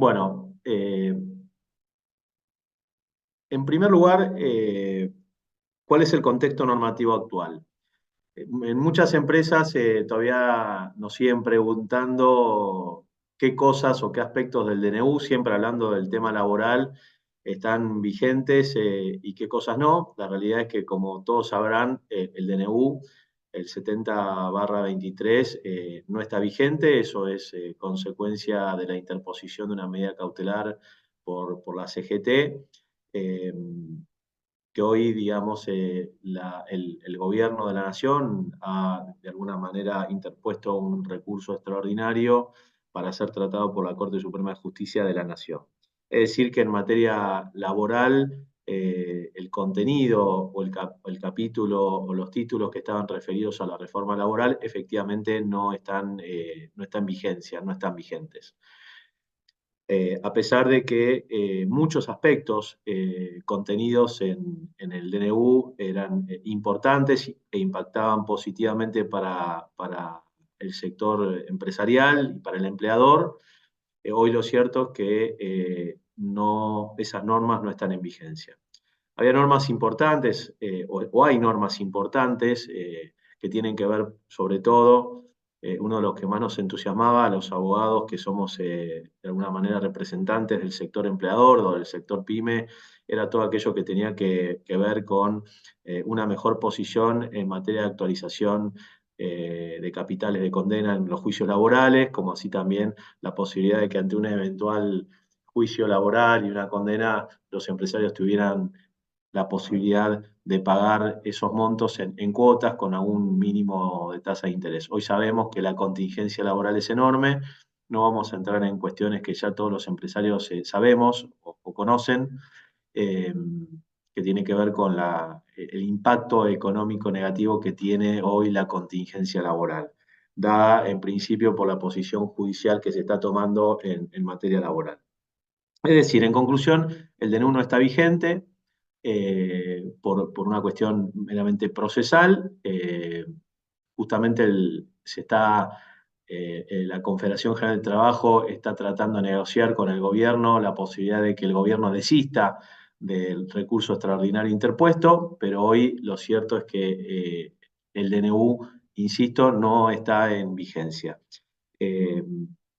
Bueno, en primer lugar, ¿cuál es el contexto normativo actual? En muchas empresas todavía nos siguen preguntando qué cosas o qué aspectos del DNU, siempre hablando del tema laboral, están vigentes y qué cosas no. La realidad es que, como todos sabrán, el DNU, el 70/23, no está vigente. Eso es consecuencia de la interposición de una medida cautelar por la CGT. Eh, que hoy, digamos, el gobierno de la nación ha de alguna manera interpuesto un recurso extraordinario para ser tratado por la Corte Suprema de Justicia de la Nación. Es decir, que en materia laboral, el contenido o el capítulo o los títulos que estaban referidos a la reforma laboral efectivamente no están en vigencia, no están vigentes. A pesar de que muchos aspectos contenidos en el DNU eran importantes e impactaban positivamente para el sector empresarial y para el empleador, hoy lo cierto es que esas normas no están en vigencia. Había normas importantes, o hay normas importantes, que tienen que ver sobre todo, uno de los que más nos entusiasmaba a los abogados que somos de alguna manera representantes del sector empleador o del sector pyme, era todo aquello que tenía que ver con una mejor posición en materia de actualización de capitales de condena en los juicios laborales, como así también la posibilidad de que ante un eventual juicio laboral y una condena, los empresarios tuvieran la posibilidad de pagar esos montos en cuotas con algún mínimo de tasa de interés. Hoy sabemos que la contingencia laboral es enorme, no vamos a entrar en cuestiones que ya todos los empresarios sabemos o conocen, eh, que tiene que ver con el impacto económico negativo que tiene hoy la contingencia laboral, dada en principio por la posición judicial que se está tomando en materia laboral. Es decir, en conclusión, el DNU no está vigente por una cuestión meramente procesal. Justamente la Confederación General del Trabajo está tratando de negociar con el gobierno la posibilidad de que el gobierno desista del recurso extraordinario interpuesto, pero hoy lo cierto es que el DNU, insisto, no está en vigencia. Eh,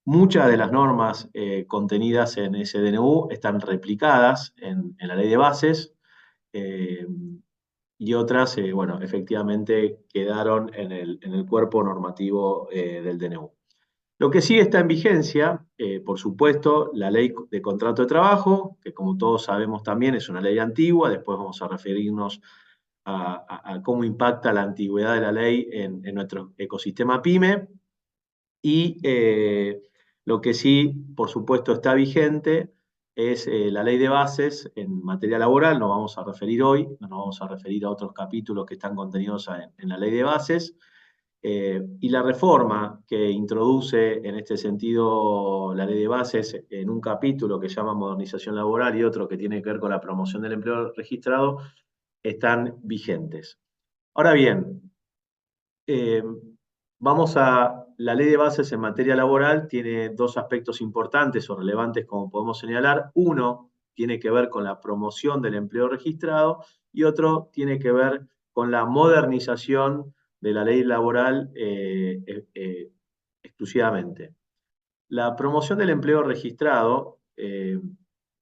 Muchas de las normas contenidas en ese DNU están replicadas en la ley de bases, eh, y otras, bueno, efectivamente quedaron en el cuerpo normativo del DNU. Lo que sí está en vigencia, por supuesto, la ley de contrato de trabajo, que como todos sabemos también es una ley antigua. Después vamos a referirnos a cómo impacta la antigüedad de la ley en nuestro ecosistema PYME. Y lo que sí, por supuesto, está vigente es la ley de bases en materia laboral. Nos vamos a referir hoy, no nos vamos a referir a otros capítulos que están contenidos en la ley de bases. Y la reforma que introduce en este sentido la ley de bases en un capítulo que se llama modernización laboral y otro que tiene que ver con la promoción del empleo registrado, están vigentes. Ahora bien, eh, la ley de bases en materia laboral tiene dos aspectos importantes o relevantes, como podemos señalar. Uno tiene que ver con la promoción del empleo registrado y otro tiene que ver con la modernización de la ley laboral exclusivamente. La promoción del empleo registrado,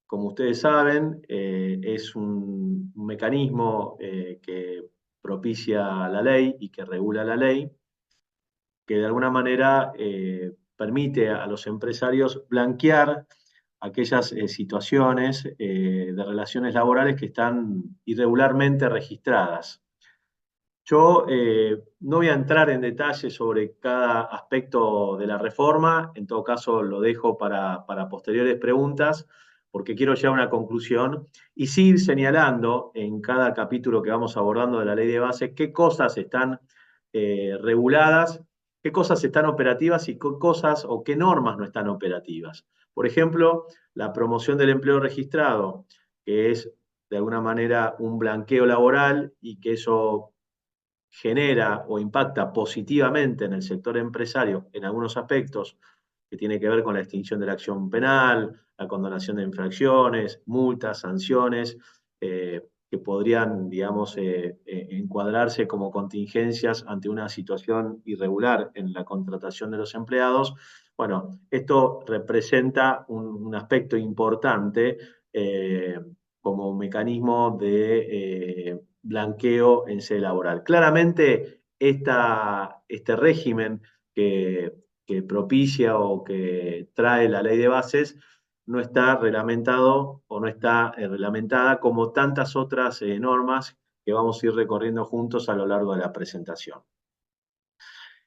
como ustedes saben, es un mecanismo que propicia la ley y que regula la ley, que de alguna manera permite a los empresarios blanquear aquellas situaciones de relaciones laborales que están irregularmente registradas. Yo no voy a entrar en detalle sobre cada aspecto de la reforma. En todo caso lo dejo para posteriores preguntas, porque quiero llegar a una conclusión y sí ir señalando en cada capítulo que vamos abordando de la ley de base qué cosas están reguladas, qué cosas están operativas y qué cosas o qué normas no están operativas. Por ejemplo, la promoción del empleo registrado, que es de alguna manera un blanqueo laboral y que eso genera o impacta positivamente en el sector empresario en algunos aspectos, que tiene que ver con la extinción de la acción penal, condonación de infracciones, multas, sanciones, que podrían, digamos, encuadrarse como contingencias ante una situación irregular en la contratación de los empleados. Bueno, esto representa un aspecto importante como un mecanismo de blanqueo en sede laboral. Claramente, este régimen que propicia o que trae la ley de bases no está reglamentado o no está reglamentada como tantas otras normas que vamos a ir recorriendo juntos a lo largo de la presentación.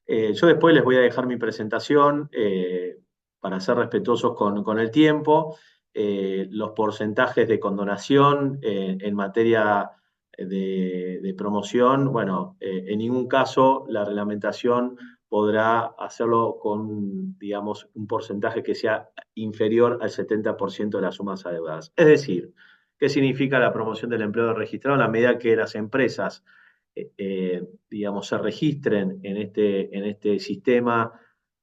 Yo después les voy a dejar mi presentación para ser respetuosos con el tiempo. Los porcentajes de condonación en materia de promoción, bueno, en ningún caso la reglamentación podrá hacerlo con, digamos, un porcentaje que sea inferior al 70% de las sumas adeudadas. Es decir, ¿qué significa la promoción del empleo registrado? En la medida que las empresas digamos, se registren en este sistema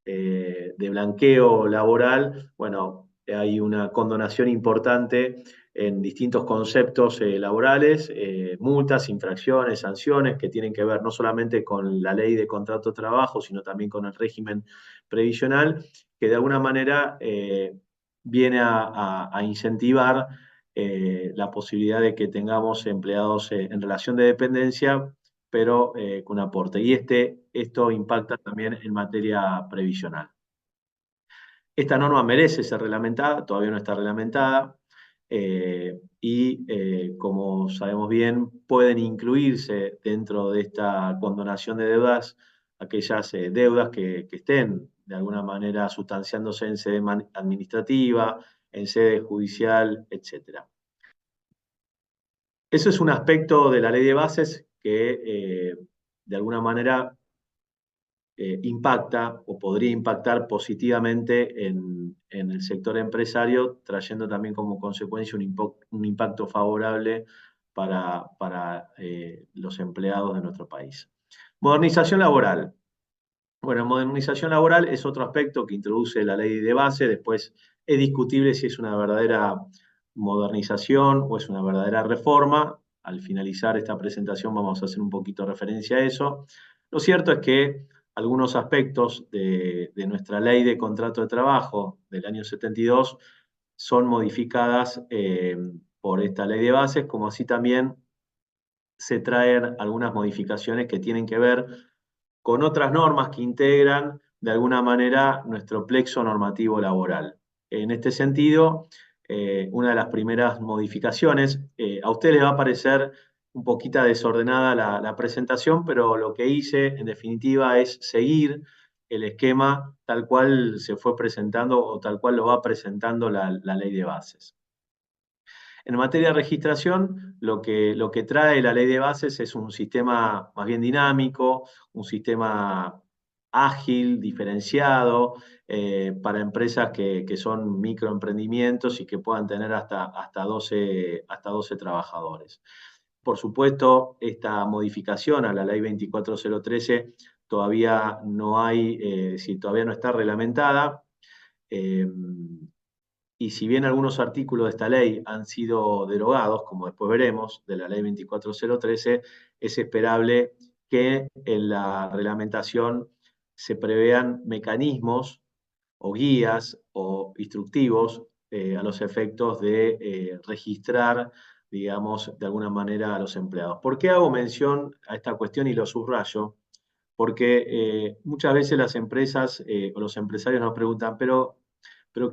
de blanqueo laboral, bueno, hay una condonación importante en distintos conceptos laborales, multas, infracciones, sanciones que tienen que ver no solamente con la ley de contrato de trabajo, sino también con el régimen previsional, que de alguna manera viene a incentivar la posibilidad de que tengamos empleados en relación de dependencia pero con aporte. Y esto impacta también en materia previsional. Esta norma merece ser reglamentada, todavía no está reglamentada, como sabemos bien, pueden incluirse dentro de esta condonación de deudas aquellas deudas que estén de alguna manera sustanciándose en sede administrativa, en sede judicial, etc. Eso es un aspecto de la ley de bases que de alguna manera impacta o podría impactar positivamente en el sector empresario, trayendo también como consecuencia un impacto favorable para los empleados de nuestro país. Modernización laboral. Bueno, modernización laboral es otro aspecto que introduce la ley de base, después es discutible si es una verdadera modernización o es una verdadera reforma. Al finalizar esta presentación vamos a hacer un poquito referencia a eso. Lo cierto es que algunos aspectos de nuestra ley de contrato de trabajo del año 72 son modificadas por esta ley de bases, como así también se traen algunas modificaciones que tienen que ver con otras normas que integran de alguna manera nuestro plexo normativo laboral. En este sentido, una de las primeras modificaciones, a ustedes les va a parecer un poquito desordenada la presentación, pero lo que hice en definitiva es seguir el esquema tal cual se fue presentando o tal cual lo va presentando la ley de bases. En materia de registración, lo que trae la ley de bases es un sistema más bien dinámico, un sistema ágil, diferenciado, para empresas que son microemprendimientos y que puedan tener hasta 12 trabajadores. Por supuesto, esta modificación a la ley 24013 todavía no hay, si todavía no está reglamentada. Eh, y si bien algunos artículos de esta ley han sido derogados, como después veremos, de la ley 24013, es esperable que en la reglamentación se prevean mecanismos o guías o instructivos a los efectos de registrar, digamos, de alguna manera a los empleados. ¿Por qué hago mención a esta cuestión y lo subrayo? Porque muchas veces las empresas o los empresarios nos preguntan, pero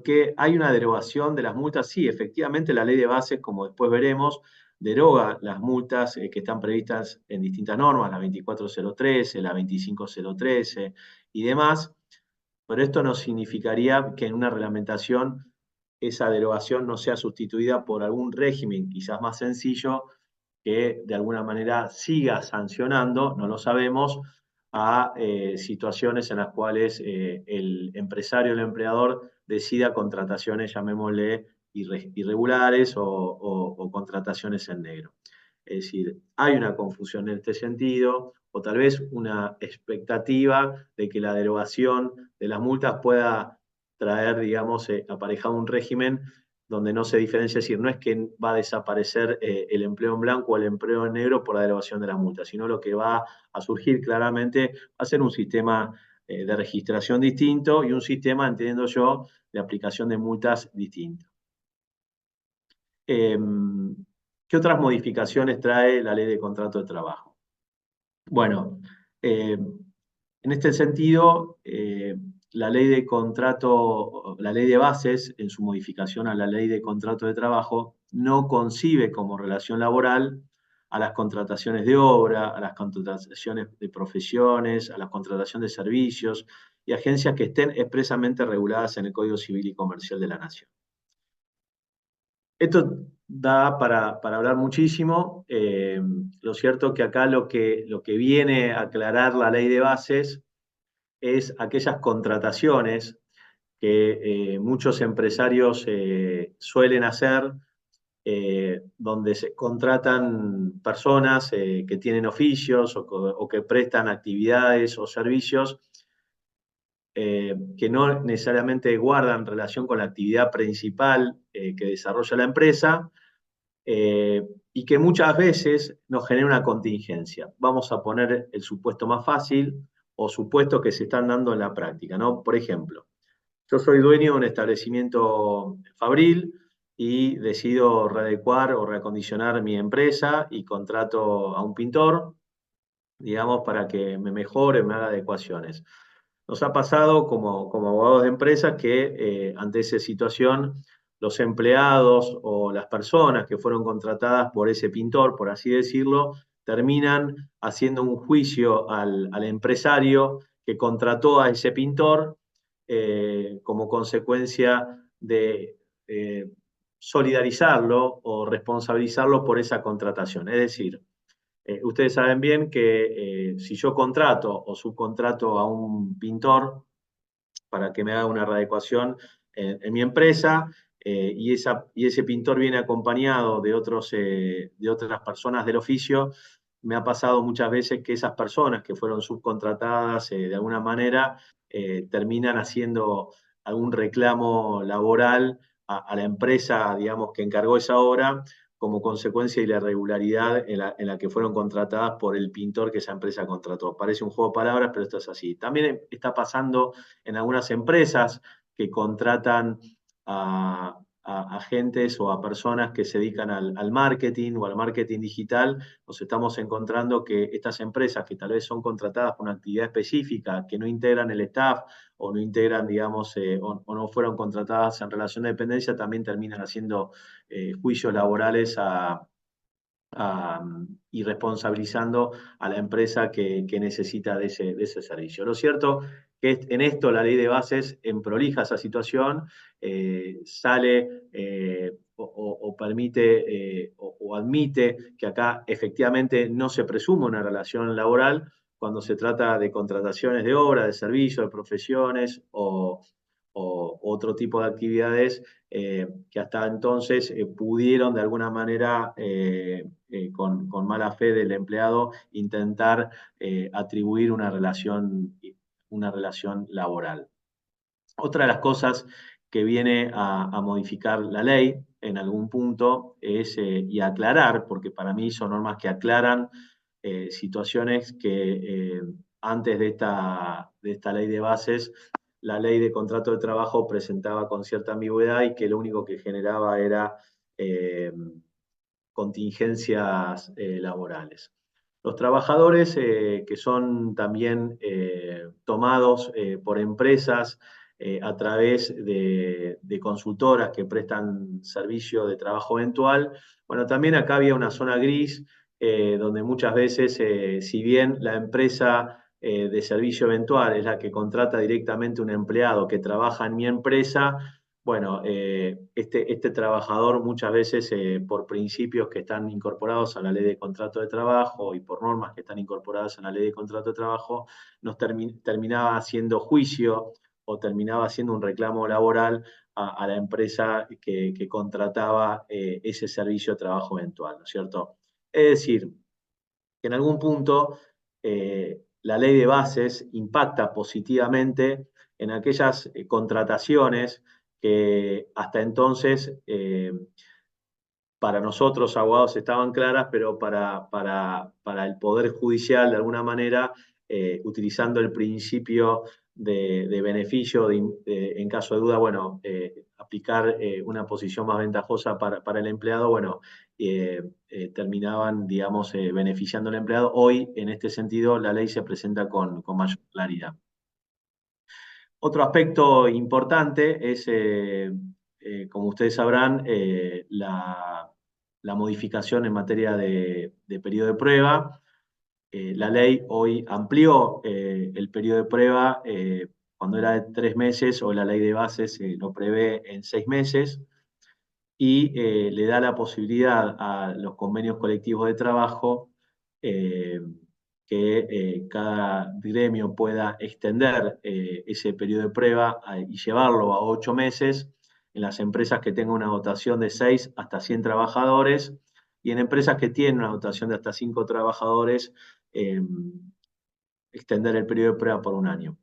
que hay una derogación de las multas. Sí, efectivamente la ley de bases, como después veremos, deroga las multas que están previstas en distintas normas, la 24013, la 25013 y demás, pero esto no significaría que en una reglamentación esa derogación no sea sustituida por algún régimen quizás más sencillo que de alguna manera siga sancionando, no lo sabemos, a situaciones en las cuales el empresario o el empleador decida contrataciones, llamémosle, irregulares o contrataciones en negro. Es decir, hay una confusión en este sentido, o tal vez una expectativa de que la derogación de las multas pueda traer, digamos, aparejado un régimen donde no se diferencia, es decir, no es que va a desaparecer el empleo en blanco o el empleo en negro por la derogación de la multa, sino lo que va a surgir claramente va a ser un sistema de registración distinto y un sistema, entiendo yo, de aplicación de multas distinto. ¿Qué otras modificaciones trae la ley de contrato de trabajo? Bueno, en este sentido, la ley de contrato, la ley de bases, en su modificación a la ley de contrato de trabajo, no concibe como relación laboral a las contrataciones de obra, a las contrataciones de profesiones, a la contratación de servicios y agencias que estén expresamente reguladas en el Código Civil y Comercial de la Nación. Esto da para hablar muchísimo. Lo cierto es que acá lo que viene a aclarar la ley de bases es aquellas contrataciones que muchos empresarios suelen hacer, donde se contratan personas que tienen oficios o que prestan actividades o servicios que no necesariamente guardan relación con la actividad principal que desarrolla la empresa, y que muchas veces nos genera una contingencia. Vamos a poner el supuesto más fácil o supuestos que se están dando en la práctica, ¿no? Por ejemplo, yo soy dueño de un establecimiento fabril y decido readecuar o reacondicionar mi empresa y contrato a un pintor, digamos, para que me mejore, me haga adecuaciones. Nos ha pasado como abogados de empresas que ante esa situación los empleados o las personas que fueron contratadas por ese pintor, por así decirlo, terminan haciendo un juicio al empresario que contrató a ese pintor como consecuencia de solidarizarlo o responsabilizarlo por esa contratación. Es decir, ustedes saben bien que si yo contrato o subcontrato a un pintor para que me haga una readecuación en mi empresa, y ese pintor viene acompañado de otras personas del oficio, me ha pasado muchas veces que esas personas que fueron subcontratadas de alguna manera terminan haciendo algún reclamo laboral a la empresa, digamos, que encargó esa obra como consecuencia de la irregularidad en la que fueron contratadas por el pintor que esa empresa contrató. Parece un juego de palabras, pero esto es así. También está pasando en algunas empresas que contratan a agentes o a personas que se dedican al marketing o al marketing digital. Nos estamos encontrando que estas empresas que tal vez son contratadas por una actividad específica, que no integran el staff o no integran, digamos, o no fueron contratadas en relación de dependencia, también terminan haciendo juicios laborales y responsabilizando a la empresa que necesita de ese servicio. Lo cierto que en esto la ley de bases emprolija esa situación, sale o permite o admite que acá efectivamente no se presume una relación laboral cuando se trata de contrataciones de obra, de servicios, de profesiones o otro tipo de actividades que hasta entonces pudieron de alguna manera, con mala fe del empleado, intentar atribuir una relación laboral. Otra de las cosas que viene a modificar la ley en algún punto es, y aclarar, porque para mí son normas que aclaran situaciones que antes de esta ley de bases, la ley de contrato de trabajo presentaba con cierta ambigüedad y que lo único que generaba era eh, contingencias laborales. Los trabajadores que son también tomados por empresas a través de consultoras que prestan servicio de trabajo eventual, bueno, también acá había una zona gris donde muchas veces, si bien la empresa de servicio eventual es la que contrata directamente un empleado que trabaja en mi empresa, bueno, este trabajador muchas veces por principios que están incorporados a la ley de contrato de trabajo y por normas que están incorporadas a la ley de contrato de trabajo, nos terminaba haciendo juicio o terminaba haciendo un reclamo laboral a la empresa que contrataba ese servicio de trabajo eventual, ¿no es cierto? Es decir, que en algún punto la ley de bases impacta positivamente en aquellas contrataciones que hasta entonces para nosotros abogados estaban claras, pero para el Poder Judicial, de alguna manera, utilizando el principio de beneficio, en caso de duda, bueno, aplicar una posición más ventajosa para el empleado, bueno, terminaban, digamos, beneficiando al empleado. Hoy, en este sentido, la ley se presenta con mayor claridad. Otro aspecto importante es, como ustedes sabrán, la modificación en materia de periodo de prueba. La ley hoy amplió el periodo de prueba cuando era de 3 meses, o la ley de bases lo prevé en 6 meses, y le da la posibilidad a los convenios colectivos de trabajo eh, que cada gremio pueda extender ese periodo de prueba y llevarlo a 8 meses en las empresas que tengan una dotación de 6 hasta 100 trabajadores, y en empresas que tienen una dotación de hasta 5 trabajadores, eh, extender el periodo de prueba por un año.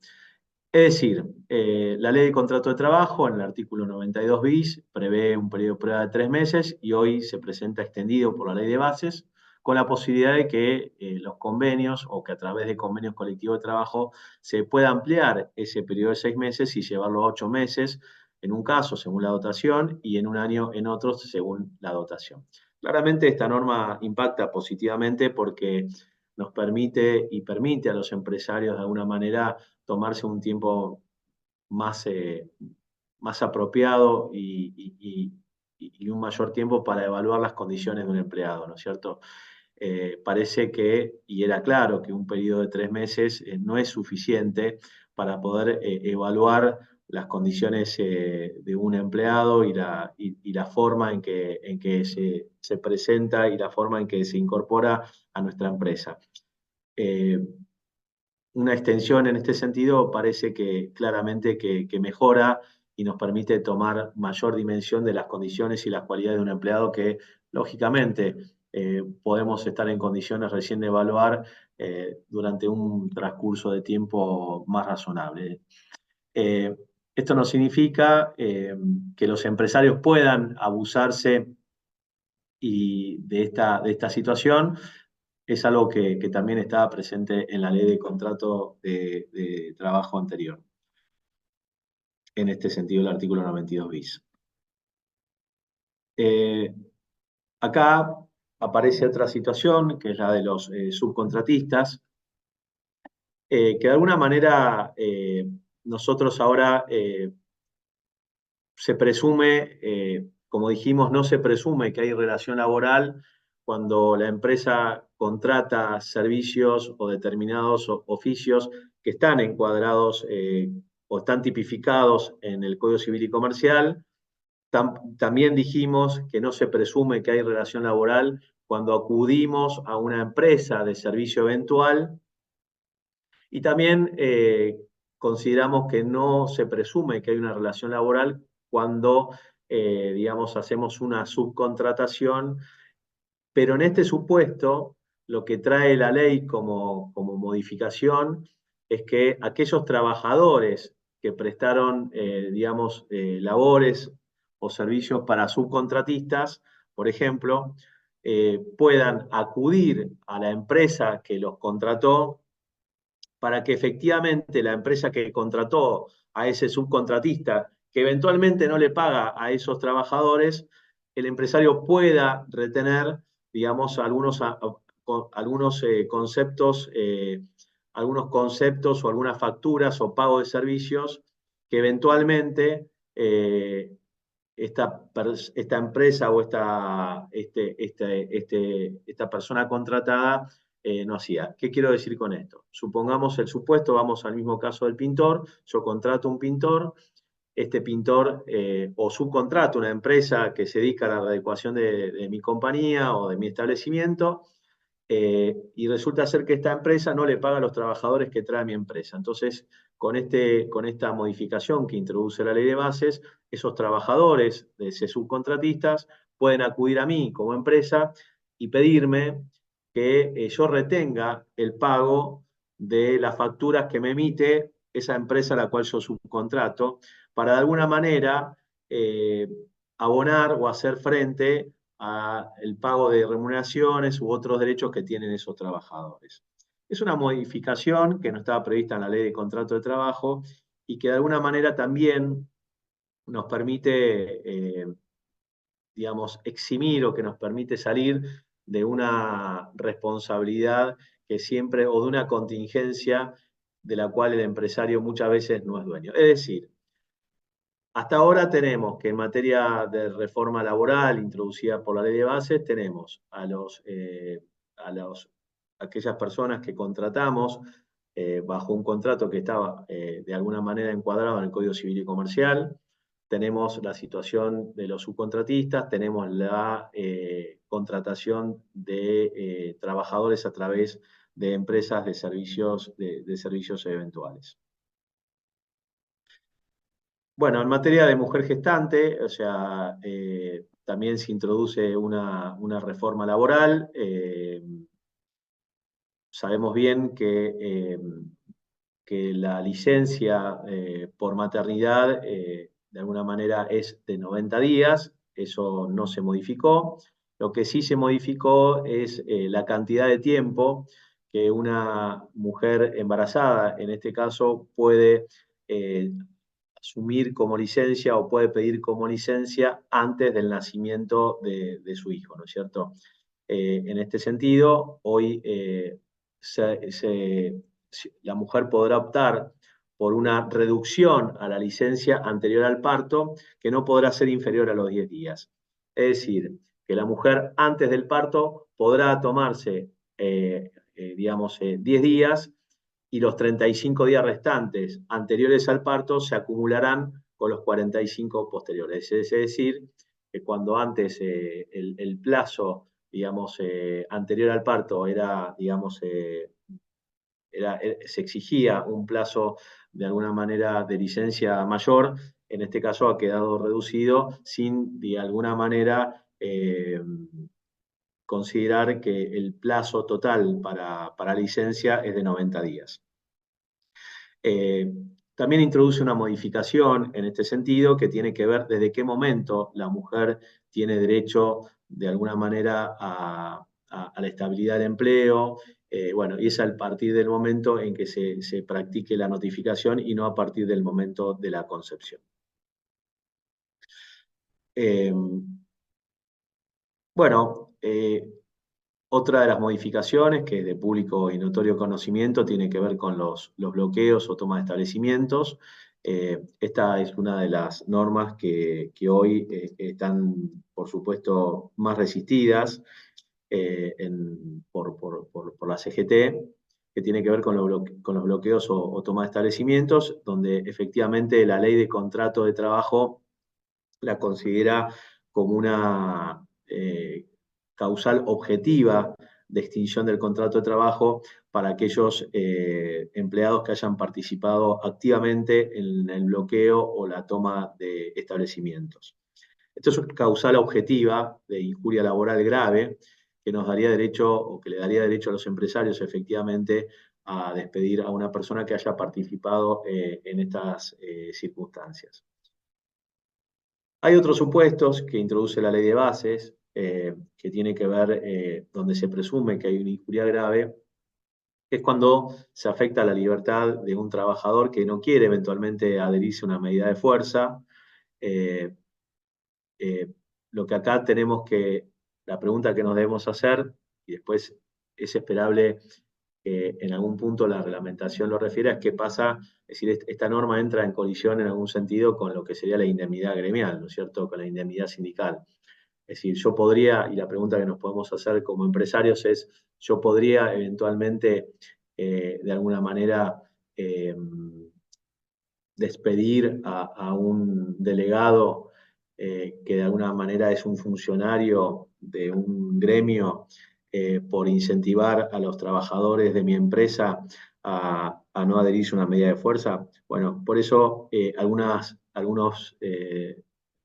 Es decir, la ley de contrato de trabajo en el artículo 92 bis prevé un periodo de prueba de 3 meses, y hoy se presenta extendido por la ley de bases, con la posibilidad de que los convenios, o que a través de convenios colectivos de trabajo se pueda ampliar ese periodo de 6 meses y llevarlo a 8 meses en un caso según la dotación, y en un año en otros según la dotación. Claramente esta norma impacta positivamente porque nos permite y permite a los empresarios de alguna manera tomarse un tiempo más, más apropiado y un mayor tiempo para evaluar las condiciones de un empleado, ¿no es cierto? Parece que, y era claro, que un periodo de 3 meses no es suficiente para poder evaluar las condiciones de un empleado y la forma en que se presenta y la forma en que se incorpora a nuestra empresa. Eh, una extensión en este sentido parece que claramente que mejora y nos permite tomar mayor dimensión de las condiciones y las cualidades de un empleado que, lógicamente, podemos estar en condiciones recién de evaluar durante un transcurso de tiempo más razonable. Eh, Esto no significa que los empresarios puedan abusarse de esta situación. Es algo que también estaba presente en la ley de contrato de trabajo anterior. En este sentido, el artículo 92 bis. Eh, Acá aparece otra situación, que es la de los subcontratistas, que de alguna manera nosotros ahora se presume, como dijimos, no se presume que hay relación laboral cuando la empresa contrata servicios o determinados oficios que están encuadrados o están tipificados en el Código Civil y Comercial. También dijimos que no se presume que hay relación laboral cuando acudimos a una empresa de servicio eventual, y también consideramos que no se presume que hay una relación laboral cuando, digamos, hacemos una subcontratación, pero en este supuesto lo que trae la ley como modificación es que aquellos trabajadores que prestaron, digamos, labores o servicios para subcontratistas, por ejemplo, puedan acudir a la empresa que los contrató para que efectivamente la empresa que contrató a ese subcontratista, que eventualmente no le paga a esos trabajadores, el empresario pueda retener, digamos, algunos conceptos o algunas facturas o pago de servicios que eventualmente esta empresa o esta persona contratada no hacía. ¿Qué quiero decir con esto? Supongamos el supuesto, vamos al mismo caso del pintor. Yo contrato un pintor, este pintor o subcontrato una empresa que se dedica a la adecuación de mi compañía o de mi establecimiento, y resulta ser que esta empresa no le paga a los trabajadores que trae mi empresa. Entonces, con esta modificación que introduce la ley de bases, esos trabajadores de ese subcontratistas pueden acudir a mí como empresa y pedirme que yo retenga el pago de las facturas que me emite esa empresa a la cual yo subcontrato, para de alguna manera eh, abonar o hacer frente al pago de remuneraciones u otros derechos que tienen esos trabajadores. Es una modificación que no estaba prevista en la ley de contrato de trabajo y que de alguna manera también nos permite, digamos, eximir o que nos permite salir de una responsabilidad que siempre, o de una contingencia de la cual el empresario muchas veces no es dueño. Es decir, hasta ahora tenemos que en materia de reforma laboral introducida por la ley de bases, tenemos a aquellas personas que contratamos bajo un contrato que estaba de alguna manera encuadrado en el Código Civil y Comercial, tenemos la situación de los subcontratistas, tenemos la contratación de trabajadores a través de empresas de servicios eventuales. Bueno, en materia de mujer gestante, o sea, también se introduce una reforma laboral. Sabemos bien que la licencia por maternidad de alguna manera es de 90 días, eso no se modificó. Lo que sí se modificó es la cantidad de tiempo que una mujer embarazada, en este caso, puede asumir como licencia o puede pedir como licencia antes del nacimiento de su hijo, ¿no es cierto? En este sentido, hoy la mujer podrá optar por una reducción a la licencia anterior al parto que no podrá ser inferior a los 10 días. Es decir, que la mujer antes del parto podrá tomarse, digamos, 10 días y los 35 días restantes anteriores al parto se acumularán con los 45 posteriores. Es decir, que cuando antes el plazo, digamos, anterior al parto era, digamos, se exigía un plazo de alguna manera de licencia mayor, en este caso ha quedado reducido sin de alguna manera considerar que el plazo total para licencia es de 90 días. Eh, también introduce una modificación en este sentido que tiene que ver desde qué momento la mujer tiene derecho de alguna manera a la estabilidad del empleo. Bueno, y es a partir del momento en que se practique la notificación y no a partir del momento de la concepción. Eh, bueno, otra de las modificaciones, que es de público y notorio conocimiento, tiene que ver con los bloqueos o toma de establecimientos. Esta es una de las normas que hoy están, por supuesto, más resistidas por la CGT, que tiene que ver con los bloqueos o toma de establecimientos, donde efectivamente la ley de contrato de trabajo la considera como una causal objetiva de extinción del contrato de trabajo para aquellos empleados que hayan participado activamente en el bloqueo o la toma de establecimientos. Esto es una causal objetiva de injuria laboral grave que nos daría derecho o que le daría derecho a los empresarios efectivamente a despedir a una persona que haya participado en estas circunstancias. Hay otros supuestos que introduce la ley de bases, que tiene que ver donde se presume que hay una injuria grave, que es cuando se afecta la libertad de un trabajador que no quiere eventualmente adherirse a una medida de fuerza. Eh, eh, lo que acá tenemos la pregunta que nos debemos hacer, y después es esperable que en algún punto la reglamentación lo refiere, es qué pasa, es decir, esta norma entra en colisión en algún sentido con lo que sería la indemnidad gremial, ¿no es cierto?, con la indemnidad sindical. Es decir, yo podría, y la pregunta que nos podemos hacer como empresarios es, yo podría eventualmente, de alguna manera, despedir a un delegado que de alguna manera es un funcionario de un gremio por incentivar a los trabajadores de mi empresa a no adherirse a una medida de fuerza. Bueno, por eso algunas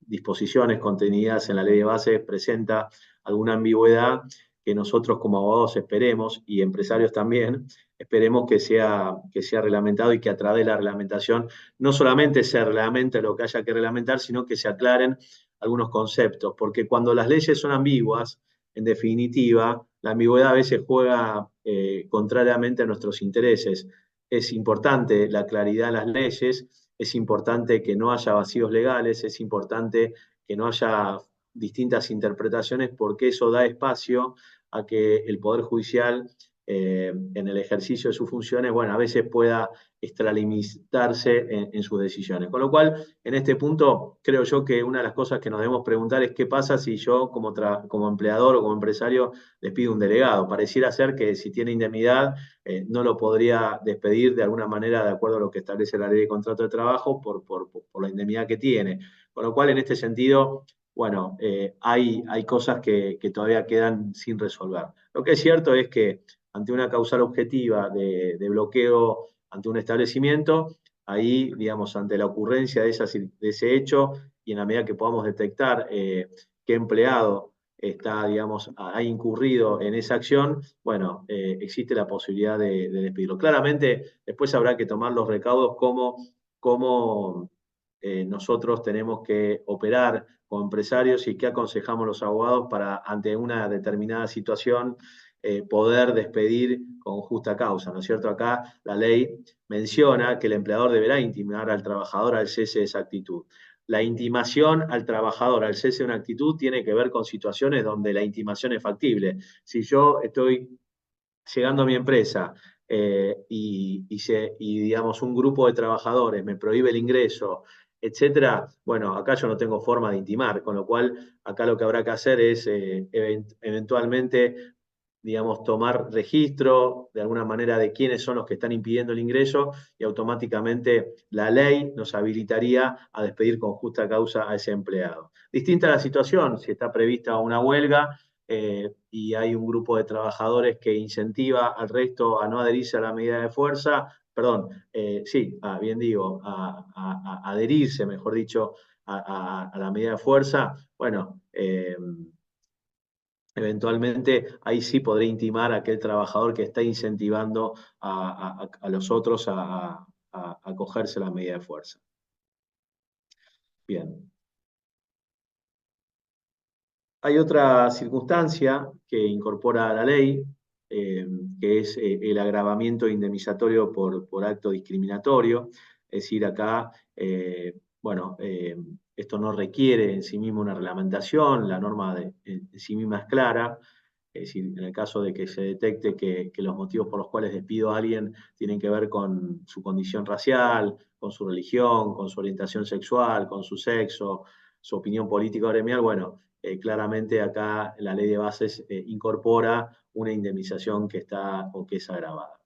disposiciones contenidas en la ley de bases presenta alguna ambigüedad que nosotros como abogados esperemos, y empresarios también, esperemos que sea reglamentado y que a través de la reglamentación no solamente se reglamente lo que haya que reglamentar, sino que se aclaren algunos conceptos, porque cuando las leyes son ambiguas, en definitiva, la ambigüedad a veces juega contrariamente a nuestros intereses. Es importante la claridad en las leyes, es importante que no haya vacíos legales, es importante que no haya distintas interpretaciones, porque eso da espacio a que el Poder Judicial, en el ejercicio de sus funciones, bueno, a veces pueda extralimitarse en sus decisiones. Con lo cual, en este punto, creo yo que una de las cosas que nos debemos preguntar es qué pasa si yo, como empleador o como empresario, les pido un delegado. Pareciera ser que si tiene indemnidad, no lo podría despedir de alguna manera de acuerdo a lo que establece la ley de contrato de trabajo por la indemnidad que tiene. Con lo cual, en este sentido, bueno, hay cosas que todavía quedan sin resolver. Lo que es cierto es que ante una causal objetiva de bloqueo ante un establecimiento, ahí, digamos, ante la ocurrencia de ese hecho y en la medida que podamos detectar qué empleado está, digamos, ha incurrido en esa acción, bueno, existe la posibilidad de despedirlo. Claramente, después habrá que tomar los recaudos como nosotros tenemos que operar como empresarios y qué aconsejamos los abogados para, ante una determinada situación, poder despedir con justa causa, ¿no es cierto? Acá la ley menciona que el empleador deberá intimar al trabajador al cese de esa actitud. La intimación al trabajador al cese de una actitud tiene que ver con situaciones donde la intimación es factible. Si yo estoy llegando a mi empresa y, digamos, un grupo de trabajadores me prohíbe el ingreso, etcétera, bueno, acá yo no tengo forma de intimar, con lo cual acá lo que habrá que hacer es eventualmente, digamos, tomar registro de alguna manera de quiénes son los que están impidiendo el ingreso y automáticamente la ley nos habilitaría a despedir con justa causa a ese empleado. Distinta la situación, si está prevista una huelga, y hay un grupo de trabajadores que incentiva al resto a no adherirse a la medida de fuerza, perdón, sí, bien digo, a adherirse, mejor dicho, a la medida de fuerza, bueno, eventualmente ahí sí podré intimar a aquel trabajador que está incentivando a los otros a acogerse a la medida de fuerza. Bien. Hay otra circunstancia que incorpora la ley, eh, que es el agravamiento indemnizatorio por acto discriminatorio. Es decir, acá, bueno, esto no requiere en sí mismo una reglamentación, la norma en sí misma es clara. Es decir, en el caso de que se detecte que los motivos por los cuales despido a alguien tienen que ver con su condición racial, con su religión, con su orientación sexual, con su sexo, su opinión política o gremial, bueno, claramente acá la ley de bases incorpora una indemnización que está o que es agravada.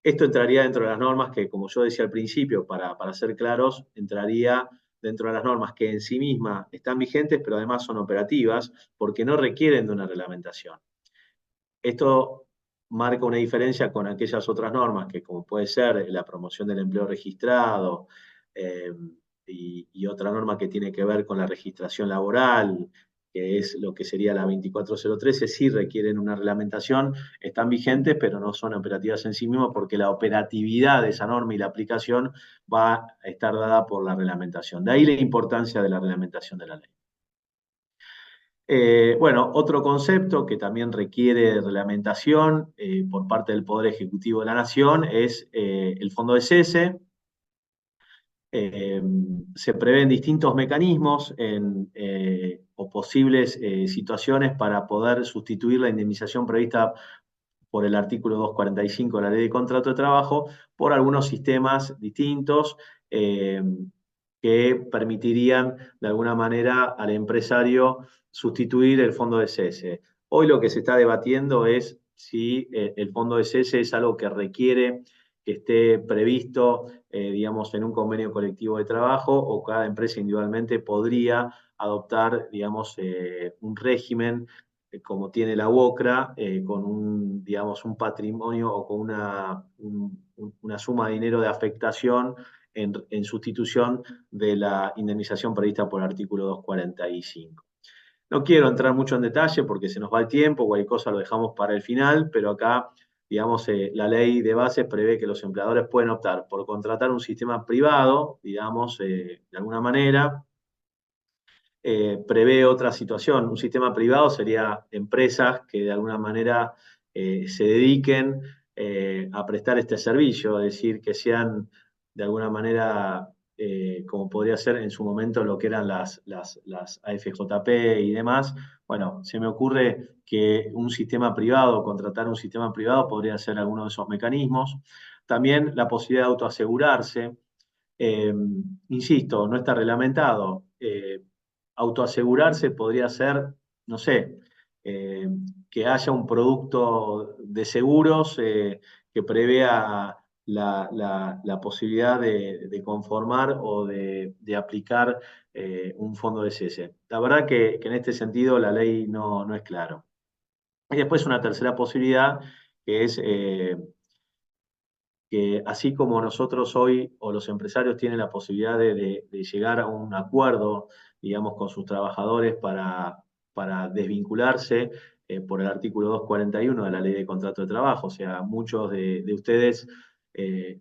Esto entraría dentro de las normas que, como yo decía al principio, para ser claros, entraría dentro de las normas que en sí mismas están vigentes, pero además son operativas, porque no requieren de una reglamentación. Esto marca una diferencia con aquellas otras normas que, como puede ser la promoción del empleo registrado, eh, y otra norma que tiene que ver con la registración laboral, que es lo que sería la 24013, sí requieren una reglamentación, están vigentes, pero no son operativas en sí mismas porque la operatividad de esa norma y la aplicación va a estar dada por la reglamentación. De ahí la importancia de la reglamentación de la ley. Bueno, otro concepto que también requiere reglamentación por parte del Poder Ejecutivo de la Nación es el fondo de cese. Eh, Se prevén distintos mecanismos o posibles situaciones para poder sustituir la indemnización prevista por el artículo 245 de la Ley de Contrato de Trabajo por algunos sistemas distintos eh, que permitirían de alguna manera al empresario sustituir el fondo de cese. Hoy lo que se está debatiendo es si el fondo de cese es algo que requiere que esté previsto, digamos, en un convenio colectivo de trabajo o cada empresa individualmente podría adoptar, digamos, un régimen como tiene la UOCRA, con un, digamos, un patrimonio o con una suma de dinero de afectación en sustitución de la indemnización prevista por el artículo 245. No quiero entrar mucho en detalle porque se nos va el tiempo, cualquier cosa lo dejamos para el final, pero acá digamos, la ley de bases prevé que los empleadores pueden optar por contratar un sistema privado, digamos, de alguna manera. Prevé otra situación. Un sistema privado sería empresas que de alguna manera se dediquen a prestar este servicio, es decir, que sean de alguna manera, como podría ser en su momento lo que eran las AFJP y demás. Bueno, se me ocurre que un sistema privado, contratar un sistema privado podría ser alguno de esos mecanismos. También la posibilidad de autoasegurarse. Eh, Insisto, no está reglamentado. Autoasegurarse podría ser, no sé, eh, que haya un producto de seguros que prevea la posibilidad de conformar o de aplicar un fondo de cese. La verdad que en este sentido la ley no es claro. Y después una tercera posibilidad que es que así como nosotros hoy o los empresarios tienen la posibilidad de llegar a un acuerdo, digamos, con sus trabajadores para desvincularse por el artículo 241 de la Ley de Contrato de Trabajo, o sea, muchos de ustedes eh,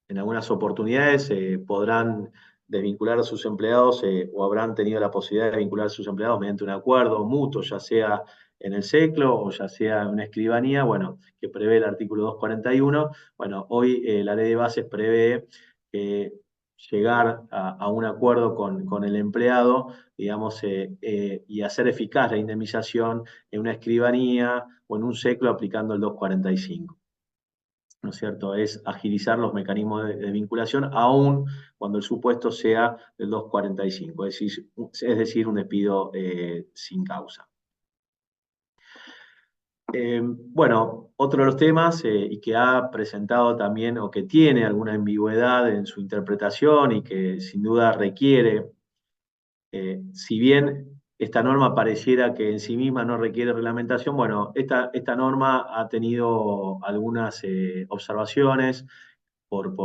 en algunas oportunidades podrán desvincular a sus empleados o habrán tenido la posibilidad de vincular a sus empleados mediante un acuerdo mutuo, ya sea en el SECLO o ya sea en una escribanía, bueno, que prevé el artículo 241. Bueno, hoy la ley de bases prevé llegar a un acuerdo con el empleado, digamos, y hacer eficaz la indemnización en una escribanía o en un SECLO aplicando el 245. ¿No es cierto? Es agilizar los mecanismos de vinculación, aún cuando el supuesto sea del 245, es decir, un despido sin causa. Bueno, otro de los temas y que ha presentado también o que tiene alguna ambigüedad en su interpretación y que sin duda requiere, si bien esta norma pareciera que en sí misma no requiere reglamentación, bueno, esta norma ha tenido algunas observaciones por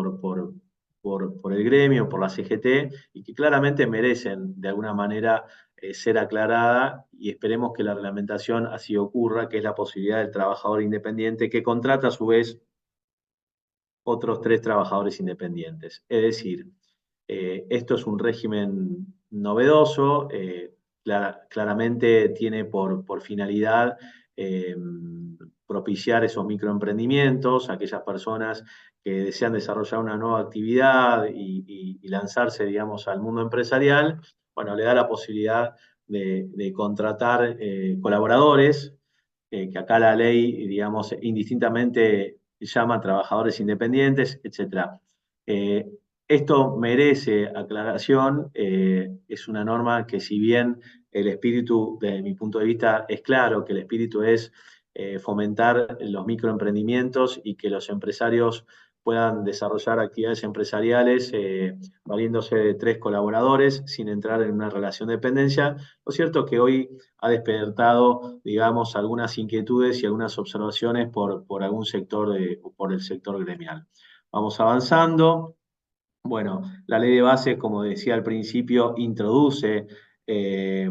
el gremio, por la CGT, y que claramente merecen de alguna manera ser aclarada y esperemos que la reglamentación así ocurra, que es la posibilidad del trabajador independiente que contrata a su vez otros 3 trabajadores independientes. Es decir, esto es un régimen novedoso, claramente tiene por finalidad eh, propiciar esos microemprendimientos, aquellas personas que desean desarrollar una nueva actividad y lanzarse, digamos, al mundo empresarial. Bueno, le da la posibilidad de contratar colaboradores, que acá la ley, digamos, indistintamente llama trabajadores independientes, etcétera. Eh, Esto merece aclaración, es una norma que si bien el espíritu, desde mi punto de vista, es claro, que el espíritu es fomentar los microemprendimientos y que los empresarios puedan desarrollar actividades empresariales valiéndose de 3 colaboradores sin entrar en una relación de dependencia. Lo cierto es que hoy ha despertado, digamos, algunas inquietudes y algunas observaciones por algún sector por el sector gremial. Vamos avanzando. Bueno, la ley de bases, como decía al principio, introduce, eh,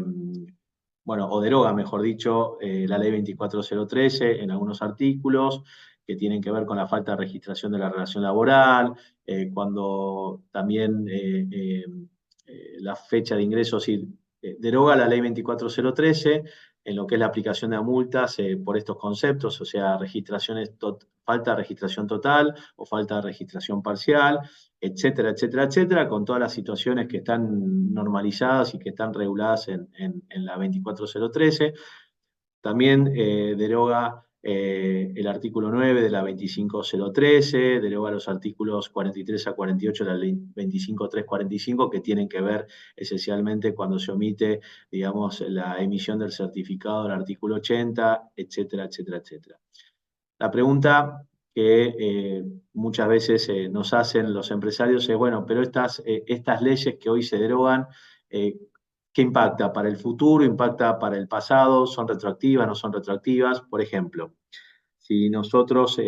bueno, o deroga, mejor dicho, la ley 24013 en algunos artículos que tienen que ver con la falta de registración de la relación laboral, cuando también la fecha de ingresos y deroga la ley 24013 en lo que es la aplicación de multas por estos conceptos, o sea, falta de registración total o falta de registración parcial, etcétera, etcétera, etcétera, con todas las situaciones que están normalizadas y que están reguladas en la 24013. También deroga el artículo 9 de la 25013, deroga los artículos 43 a 48 de la ley 25345, que tienen que ver esencialmente cuando se omite, digamos, la emisión del certificado del artículo 80, etcétera, etcétera, etcétera. La pregunta que muchas veces nos hacen los empresarios es, bueno, pero estas leyes que hoy se derogan, eh, ¿qué impacta para el futuro? ¿Impacta para el pasado? ¿Son retroactivas? ¿No son retroactivas? Por ejemplo, si nosotros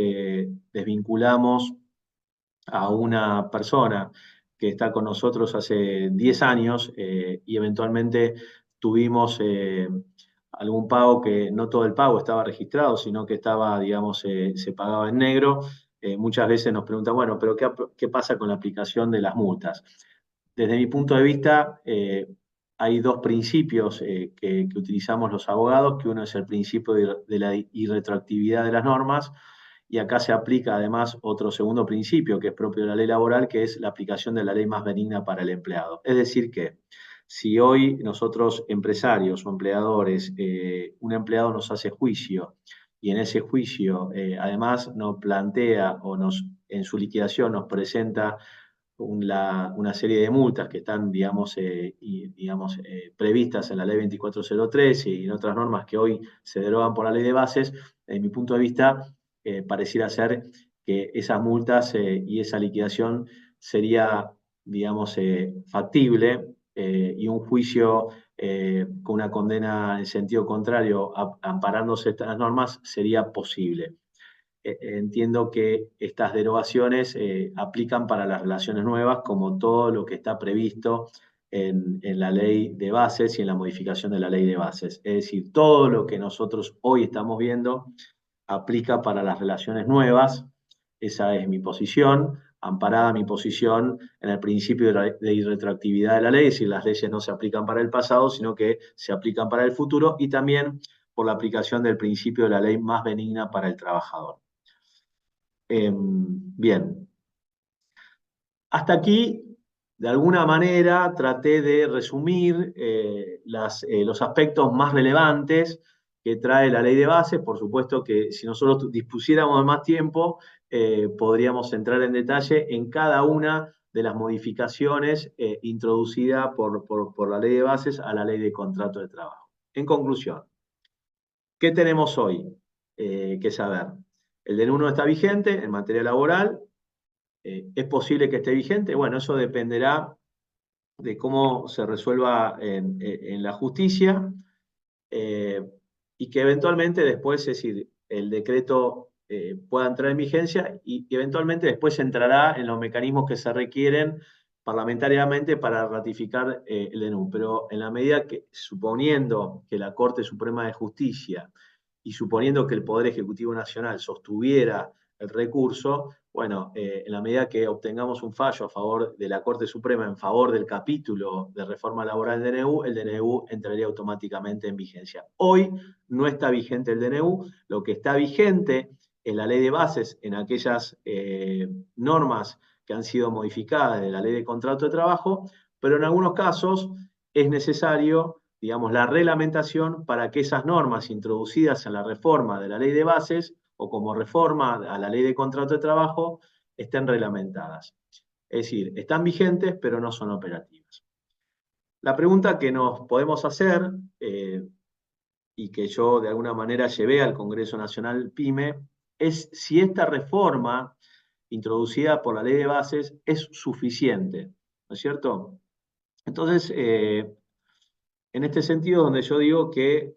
desvinculamos a una persona que está con nosotros hace 10 años y eventualmente tuvimos algún pago que no todo el pago estaba registrado, sino que estaba, digamos, se pagaba en negro. Muchas veces nos preguntan, bueno, pero ¿qué pasa con la aplicación de las multas? Desde mi punto de vista, hay dos principios que utilizamos los abogados, que uno es el principio de la irretroactividad de las normas, y acá se aplica además otro segundo principio que es propio de la ley laboral, que es la aplicación de la ley más benigna para el empleado. Es decir, que si hoy nosotros, empresarios o empleadores, un empleado nos hace juicio y en ese juicio además nos plantea o en su liquidación nos presenta una serie de multas que están, digamos, previstas en la ley 2403 y en otras normas que hoy se derogan por la ley de bases, en mi punto de vista, pareciera ser que esas multas y esa liquidación sería, digamos, factible y un juicio con una condena en sentido contrario, amparándose estas normas, sería posible. Entiendo que estas derogaciones aplican para las relaciones nuevas, como todo lo que está previsto en la ley de bases y en la modificación de la ley de bases. Es decir, todo lo que nosotros hoy estamos viendo aplica para las relaciones nuevas. Esa es mi posición, amparada mi posición en el principio de irretroactividad de la ley, es decir, las leyes no se aplican para el pasado, sino que se aplican para el futuro, y también por la aplicación del principio de la ley más benigna para el trabajador. Bien, hasta aquí, de alguna manera, traté de resumir los aspectos más relevantes que trae la ley de bases. Por supuesto que si nosotros dispusiéramos de más tiempo, podríamos entrar en detalle en cada una de las modificaciones introducidas por la ley de bases a la ley de contrato de trabajo. En conclusión, ¿qué tenemos hoy que saber? El DNU está vigente en materia laboral. ¿Es posible que esté vigente? Bueno, eso dependerá de cómo se resuelva en la justicia eh, y que eventualmente después, es decir, el decreto pueda entrar en vigencia y eventualmente después entrará en los mecanismos que se requieren parlamentariamente para ratificar el DNU. Pero en la medida que, suponiendo que la Corte Suprema de Justicia y suponiendo que el Poder Ejecutivo Nacional sostuviera el recurso, bueno, en la medida que obtengamos un fallo a favor de la Corte Suprema en favor del capítulo de reforma laboral del DNU, el DNU entraría automáticamente en vigencia. Hoy no está vigente el DNU, lo que está vigente es la ley de bases en aquellas normas que han sido modificadas de la ley de contrato de trabajo, pero en algunos casos es necesario, digamos, la reglamentación para que esas normas introducidas en la reforma de la ley de bases o como reforma a la ley de contrato de trabajo estén reglamentadas. Es decir, están vigentes, pero no son operativas. La pregunta que nos podemos hacer, y que yo de alguna manera llevé al Congreso Nacional PYME, es si esta reforma introducida por la ley de bases es suficiente, ¿no es cierto? Entonces, en este sentido, donde yo digo que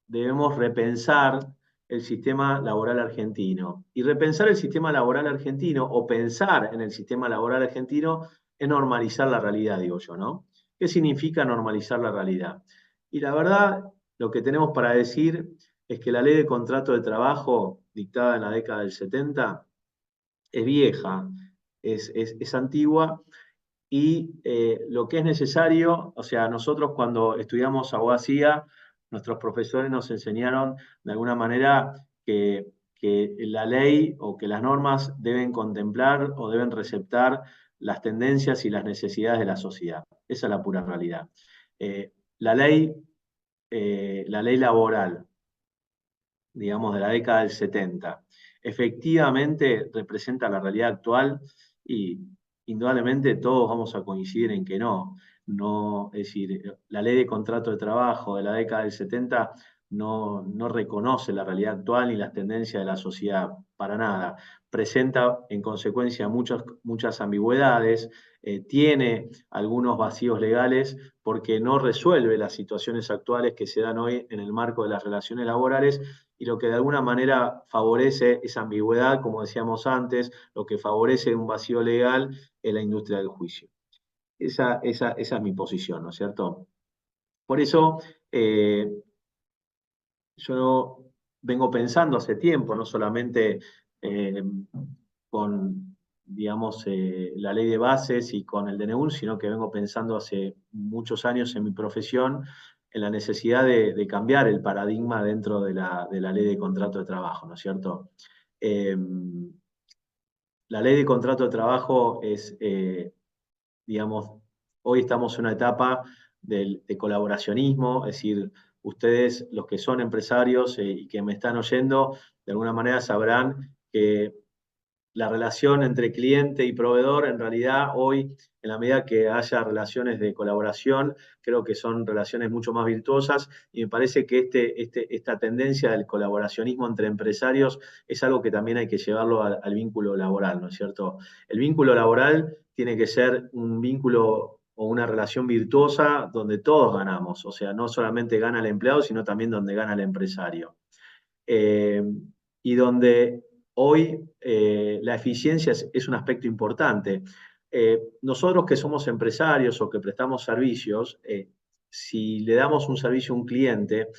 debemos repensar el sistema laboral argentino. Y repensar el sistema laboral argentino o pensar en el sistema laboral argentino es normalizar la realidad, digo yo, ¿no? ¿Qué significa normalizar la realidad? Y la verdad, lo que tenemos para decir es que la ley de contrato de trabajo dictada en la década del 70 es vieja, es antigua y lo que es necesario, o sea, nosotros cuando estudiamos abogacía, nuestros profesores nos enseñaron de alguna manera que la ley o que las normas deben contemplar o deben receptar las tendencias y las necesidades de la sociedad. Esa es la pura realidad. Eh, la ley, la ley laboral, digamos, de la década del 70, efectivamente representa la realidad actual y indudablemente todos vamos a coincidir en que no. No, es decir, la ley de contrato de trabajo de la década del 70 no reconoce la realidad actual ni las tendencias de la sociedad para nada. Presenta en consecuencia muchas ambigüedades, tiene algunos vacíos legales porque no resuelve las situaciones actuales que se dan hoy en el marco de las relaciones laborales y lo que de alguna manera favorece esa ambigüedad, como decíamos antes, lo que favorece un vacío legal es la industria del juicio. Esa es mi posición, ¿no es cierto? Por eso, yo vengo pensando hace tiempo, no solamente eh, con, digamos, la ley de bases y con el DNU, sino que vengo pensando hace muchos años en mi profesión en la necesidad de cambiar el paradigma dentro de la ley de contrato de trabajo, ¿no es cierto? Eh, la ley de contrato de trabajo es, digamos, hoy estamos en una etapa de colaboracionismo, es decir, ustedes, los que son empresarios y que me están oyendo, de alguna manera sabrán que la relación entre cliente y proveedor, en realidad hoy, en la medida que haya relaciones de colaboración, creo que son relaciones mucho más virtuosas y me parece que esta tendencia del colaboracionismo entre empresarios es algo que también hay que llevarlo al vínculo laboral, ¿no es cierto? El vínculo laboral tiene que ser un vínculo o una relación virtuosa donde todos ganamos, o sea, no solamente gana el empleado, sino también donde gana el empresario. Eh, y donde hoy la eficiencia es un aspecto importante. Nosotros que somos empresarios o que prestamos servicios, si le damos un servicio a un cliente,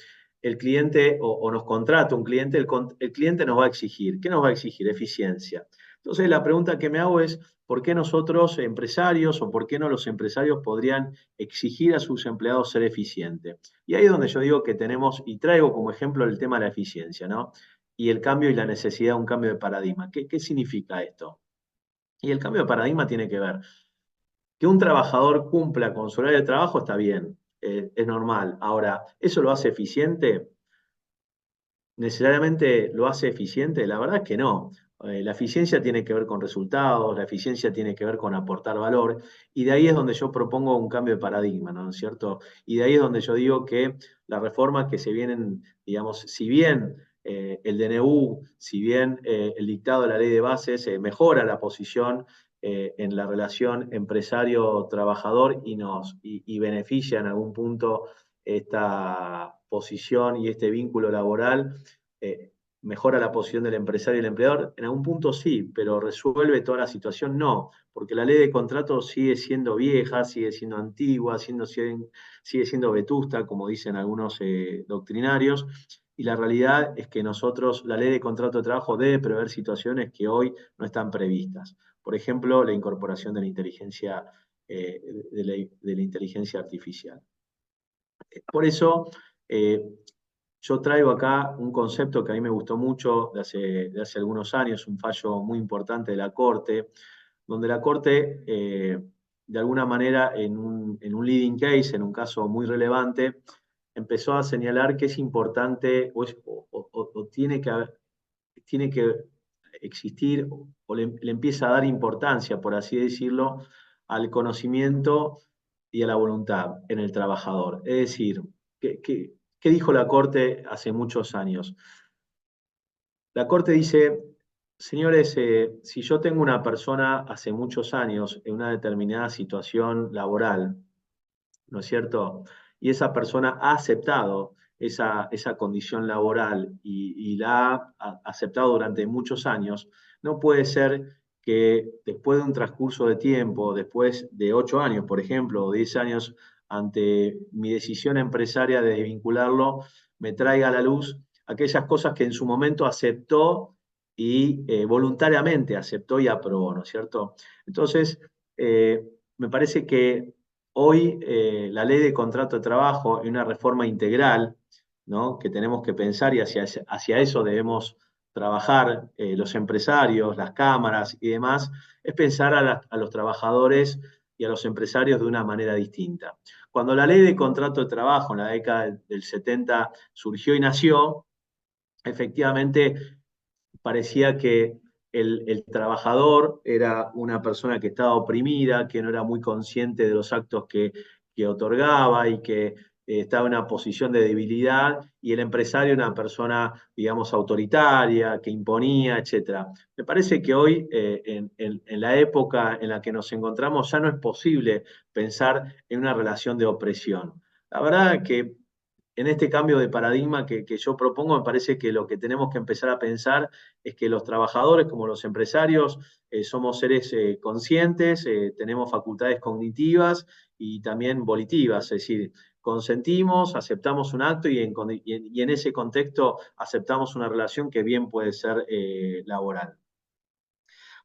el cliente o nos contrata un cliente, el cliente nos va a exigir. ¿Qué nos va a exigir? Eficiencia. Entonces la pregunta que me hago es, ¿por qué nosotros empresarios o por qué no los empresarios podrían exigir a sus empleados ser eficientes? Y ahí es donde yo digo que tenemos, y traigo como ejemplo el tema de la eficiencia, ¿no? Y el cambio y la necesidad de un cambio de paradigma. ¿Qué significa esto? Y el cambio de paradigma tiene que ver que un trabajador cumpla con su horario de trabajo, está bien, es normal. Ahora, ¿eso lo hace eficiente? ¿Necesariamente lo hace eficiente? La verdad es que no. La eficiencia tiene que ver con resultados, la eficiencia tiene que ver con aportar valor, y de ahí es donde yo propongo un cambio de paradigma, ¿no es cierto? Y de ahí es donde yo digo que las reformas que se vienen, digamos, si bien el DNU, si bien el dictado de la ley de bases mejora la posición en la relación empresario-trabajador y beneficia en algún punto esta posición y este vínculo laboral, eh, mejora la posición del empresario y el empleador. En algún punto sí, pero resuelve toda la situación, no, porque la ley de contrato sigue siendo vieja, sigue siendo antigua, sigue siendo vetusta, como dicen algunos doctrinarios, y la realidad es que nosotros, la ley de contrato de trabajo debe prever situaciones que hoy no están previstas. Por ejemplo, la incorporación de la inteligencia, de la inteligencia artificial. Por eso, eh, yo traigo acá un concepto que a mí me gustó mucho de hace algunos años, un fallo muy importante de la Corte, donde la Corte, de alguna manera, en un leading case, en un caso muy relevante, empezó a señalar que es importante o tiene que existir o le empieza a dar importancia, por así decirlo, al conocimiento y a la voluntad en el trabajador. Es decir, ¿qué dijo la Corte hace muchos años? La Corte dice, señores, si yo tengo una persona hace muchos años en una determinada situación laboral, ¿no es cierto? Y esa persona ha aceptado esa condición laboral y la ha aceptado durante muchos años, no puede ser que después de un transcurso de tiempo, después de 8 años, por ejemplo, o 10 años, ante mi decisión empresaria de vincularlo, me traiga a la luz aquellas cosas que en su momento aceptó y voluntariamente aceptó y aprobó, ¿no es cierto? Entonces, me parece que hoy la ley de contrato de trabajo y una reforma integral, ¿no? Que tenemos que pensar y hacia eso debemos trabajar los empresarios, las cámaras y demás, es pensar a los trabajadores y a los empresarios de una manera distinta. Cuando la ley de contrato de trabajo en la década del 70 surgió y nació, efectivamente parecía que el trabajador era una persona que estaba oprimida, que no era muy consciente de los actos que otorgaba y que estaba en una posición de debilidad, y el empresario una persona, digamos, autoritaria, que imponía, etc. Me parece que hoy, en la época en la que nos encontramos, ya no es posible pensar en una relación de opresión. La verdad que en este cambio de paradigma que yo propongo, me parece que lo que tenemos que empezar a pensar es que los trabajadores, como los empresarios, somos seres conscientes, tenemos facultades cognitivas y también volitivas, es decir, consentimos, aceptamos un acto y en ese contexto aceptamos una relación que bien puede ser laboral.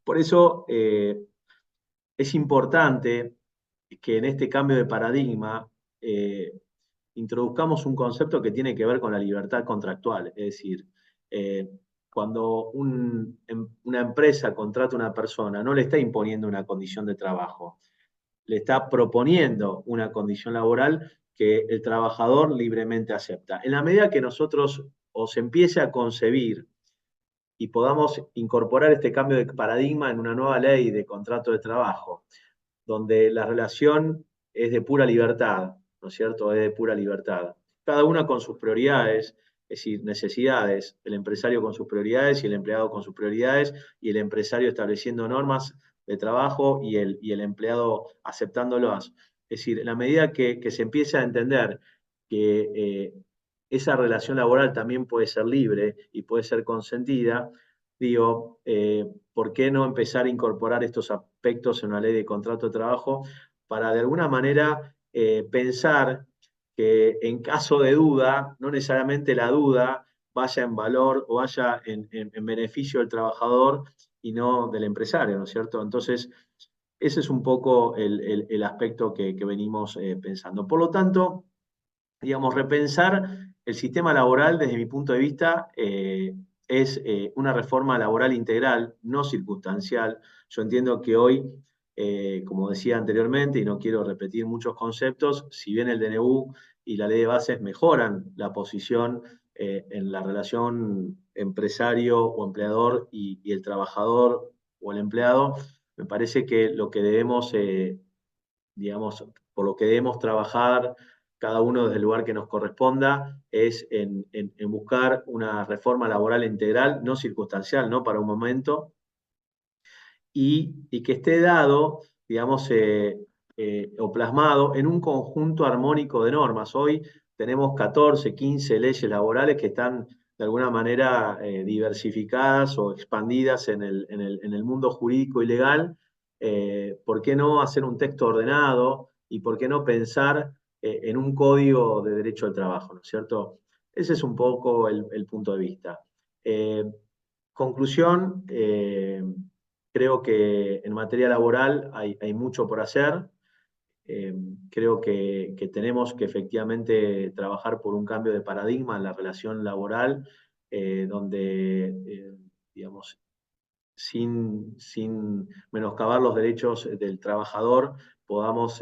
Por eso es importante que en este cambio de paradigma eh, introduzcamos un concepto que tiene que ver con la libertad contractual. Es decir, eh, cuando una empresa contrata a una persona, no le está imponiendo una condición de trabajo, le está proponiendo una condición laboral que el trabajador libremente acepta. En la medida que nosotros o se empiece a concebir y podamos incorporar este cambio de paradigma en una nueva ley de contrato de trabajo, donde la relación es de pura libertad, ¿no es cierto? Es de pura libertad. Cada una con sus prioridades, es decir, necesidades, el empresario con sus prioridades y el empleado con sus prioridades, y el empresario estableciendo normas de trabajo y el empleado aceptándolas. Es decir, en la medida que se empiece a entender que esa relación laboral también puede ser libre y puede ser consentida, digo, ¿por qué no empezar a incorporar estos aspectos en una ley de contrato de trabajo para de alguna manera pensar que en caso de duda, no necesariamente la duda vaya en valor o vaya en beneficio del trabajador y no del empresario, ¿no es cierto? Entonces, ese es un poco el aspecto que venimos pensando. Por lo tanto, digamos, repensar el sistema laboral desde mi punto de vista es una reforma laboral integral, no circunstancial. Yo entiendo que hoy, como decía anteriormente, y no quiero repetir muchos conceptos, si bien el DNU y la ley de bases mejoran la posición en la relación empresario o empleador y el trabajador o el empleado, me parece que lo que debemos digamos, por lo que debemos trabajar cada uno desde el lugar que nos corresponda, es en buscar una reforma laboral integral, no circunstancial, no para un momento, y que esté dado, digamos, o plasmado en un conjunto armónico de normas. Hoy tenemos 14, 15 leyes laborales que están de alguna manera diversificadas o expandidas en el mundo jurídico y legal. ¿Por qué no hacer un texto ordenado y por qué no pensar en un código de derecho al trabajo, ¿no es cierto? Ese es un poco el punto de vista. Eh, Conclusión, creo que en materia laboral hay mucho por hacer. Eh, Creo que tenemos que efectivamente trabajar por un cambio de paradigma en la relación laboral, donde, digamos, sin menoscabar los derechos del trabajador, podamos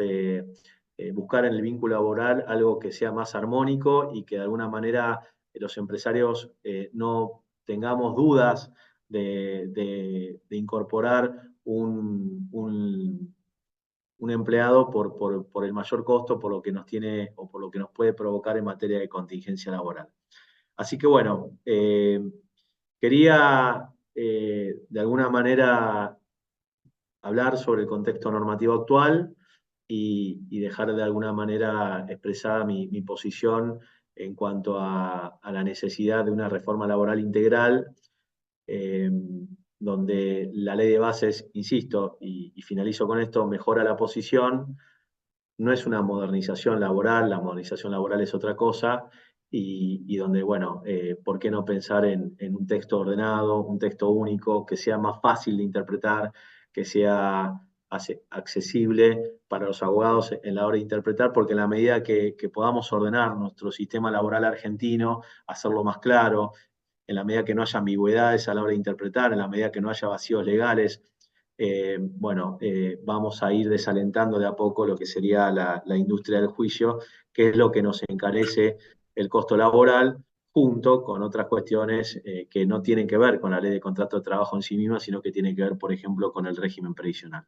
buscar en el vínculo laboral algo que sea más armónico y que de alguna manera los empresarios no tengamos dudas de incorporar un empleado por el mayor costo, por lo que nos tiene o por lo que nos puede provocar en materia de contingencia laboral. Así que bueno, quería de alguna manera hablar sobre el contexto normativo actual y dejar de alguna manera expresada mi posición en cuanto a la necesidad de una reforma laboral integral, eh, donde la ley de bases, insisto, y finalizo con esto, mejora la posición, no es una modernización laboral, la modernización laboral es otra cosa, y donde, bueno, ¿por qué no pensar en un texto ordenado, un texto único, que sea más fácil de interpretar, que sea accesible para los abogados en la hora de interpretar, porque en la medida que podamos ordenar nuestro sistema laboral argentino, hacerlo más claro, en la medida que no haya ambigüedades a la hora de interpretar, en la medida que no haya vacíos legales, bueno, vamos a ir desalentando de a poco lo que sería la industria del juicio, que es lo que nos encarece el costo laboral, junto con otras cuestiones que no tienen que ver con la ley de contrato de trabajo en sí misma, sino que tienen que ver, por ejemplo, con el régimen previsional.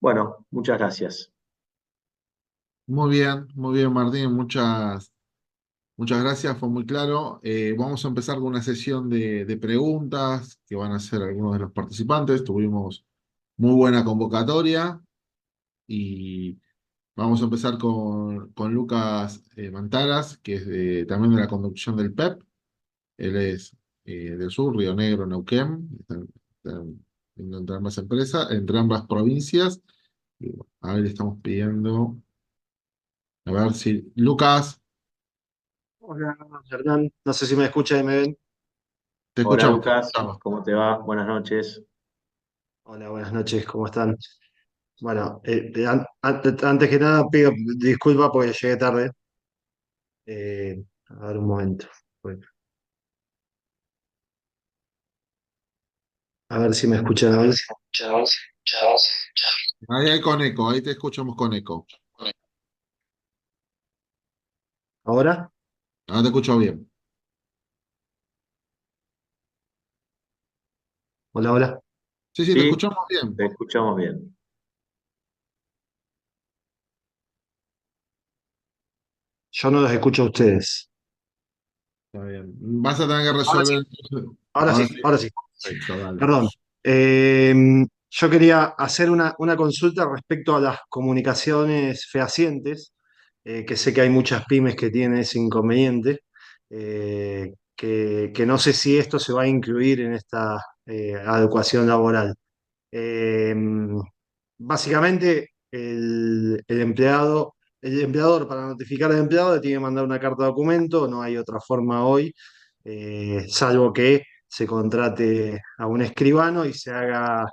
Bueno, muchas gracias. Muy bien, Martín, muchas gracias, fue muy claro. Vamos a empezar con una sesión de preguntas que van a hacer algunos de los participantes. Tuvimos muy buena convocatoria y vamos a empezar con Lucas Mantaras, que es también de la conducción del PEP. Él es del sur, Río Negro, Neuquén, están entre ambas empresas, entre ambas provincias. Y bueno, a ver, estamos pidiendo. A ver si. Lucas, Hola, Hernán. No sé si me escucha y me ven. te Hola escuchamos, te Lucas, escuchamos. ¿cómo te va? Buenas noches. Hola, buenas noches, ¿cómo están? Bueno, antes que nada pido disculpas porque llegué tarde. A ver un momento. Bueno, a ver si me escuchan. A ver si me escuchan. Ahí hay con eco, ahí te escuchamos con eco. ¿Ahora? Ahora te escucho bien. Hola, hola. Sí, sí, te Sí, escuchamos bien. te escuchamos bien. Yo no los escucho a ustedes. Está bien. Vas a tener que Ahora sí, resolver. ahora Ahora sí, sí. ahora sí. Perfecto, dale. Perdón. Eh, yo quería hacer una consulta respecto a las comunicaciones fehacientes, que sé que hay muchas pymes que tienen ese inconveniente, que no sé si esto se va a incluir en esta adecuación laboral. Eh, Básicamente, el empleador para notificar al empleado le tiene que mandar una carta de documento, no hay otra forma hoy, salvo que se contrate a un escribano y se haga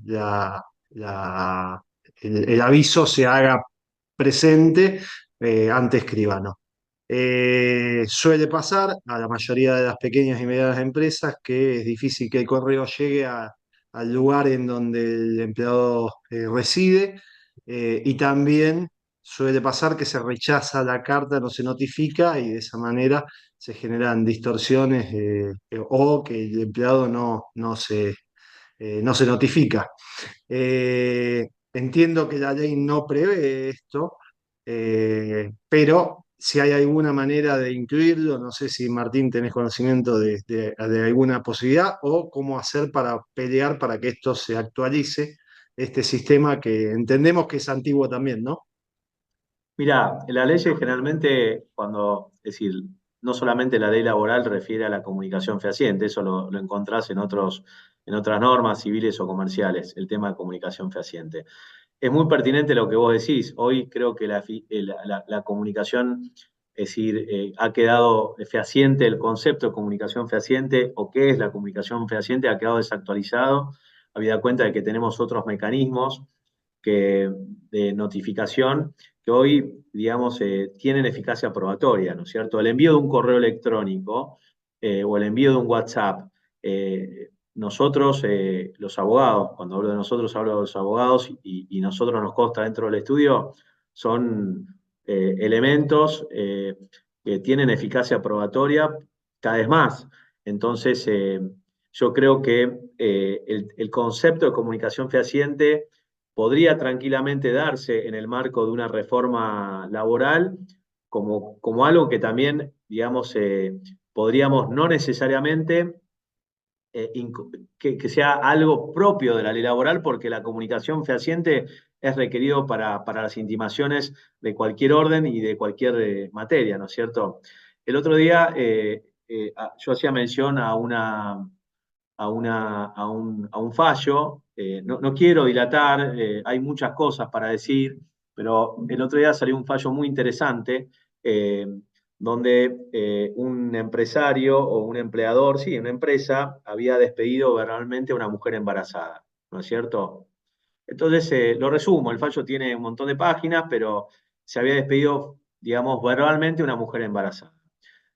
la- el aviso se haga presente ante escribano. Suele pasar a la mayoría de las pequeñas y medianas empresas que es difícil que el correo llegue al lugar en donde el empleado reside, y también suele pasar que se rechaza la carta, no se notifica y de esa manera se generan distorsiones, o que el empleado no se notifica. Entiendo que la ley no prevé esto, pero si hay alguna manera de incluirlo, no sé si Martín tenés conocimiento de alguna posibilidad o cómo hacer para pelear para que esto se actualice, este sistema que entendemos que es antiguo también, ¿no? Mira, la ley generalmente, es decir, no solamente la ley laboral refiere a la comunicación fehaciente, eso lo encontrás en otras normas civiles o comerciales, el tema de comunicación fehaciente. Es muy pertinente lo que vos decís. Hoy creo que la comunicación, es decir, ha quedado fehaciente el concepto de comunicación fehaciente o qué es la comunicación fehaciente, ha quedado desactualizado, habida cuenta de que tenemos otros mecanismos de notificación que hoy, digamos, tienen eficacia probatoria, ¿no es cierto? El envío de un correo electrónico o el envío de un WhatsApp. Nosotros, los abogados, cuando hablo de nosotros, hablo de los abogados y nosotros nos consta dentro del estudio, son elementos que tienen eficacia probatoria cada vez más. Entonces, yo creo que el concepto de comunicación fehaciente podría tranquilamente darse en el marco de una reforma laboral como algo que también, digamos, podríamos no necesariamente que sea algo propio de la ley laboral, porque la comunicación fehaciente es requerido para las intimaciones de cualquier orden y de cualquier materia, ¿no es cierto? El otro día yo hacía mención a un fallo. No quiero dilatar, hay muchas cosas para decir, pero el otro día salió un fallo muy interesante eh, donde un empresario o un empleador, sí, una empresa, había despedido verbalmente a una mujer embarazada, ¿no es cierto? Entonces, lo resumo, el fallo tiene un montón de páginas, pero se había despedido, digamos, verbalmente a una mujer embarazada.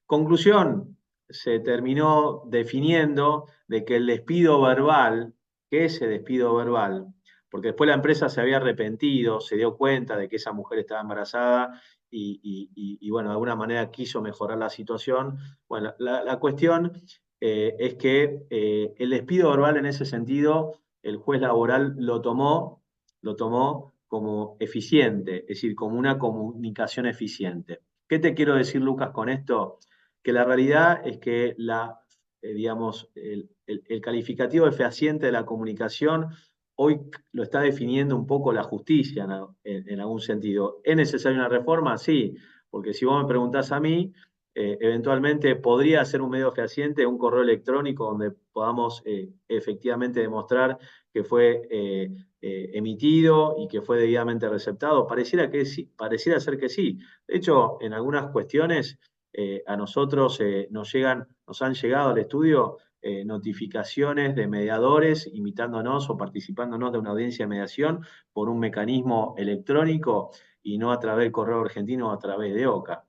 Conclusión, se terminó definiendo de que el despido verbal, que ese despido verbal, porque después la empresa se había arrepentido, se dio cuenta de que esa mujer estaba embarazada y, bueno, de alguna manera quiso mejorar la situación. Bueno, la cuestión es que el despido verbal en ese sentido, el juez laboral lo tomó como eficiente, es decir, como una comunicación eficiente. ¿Qué te quiero decir, Lucas, con esto? Que la realidad es que digamos, el calificativo de fehaciente de la comunicación hoy lo está definiendo un poco la justicia en algún sentido. ¿Es necesaria una reforma? Sí, porque si vos me preguntás a mí, eventualmente podría ser un medio fehaciente, un correo electrónico donde podamos efectivamente demostrar que fue emitido y que fue debidamente receptado. Pareciera que sí, pareciera ser que sí. De hecho, en algunas cuestiones a nosotros nos han llegado al estudio notificaciones de mediadores invitándonos o participándonos de una audiencia de mediación por un mecanismo electrónico y no a través del correo argentino o a través de OCA.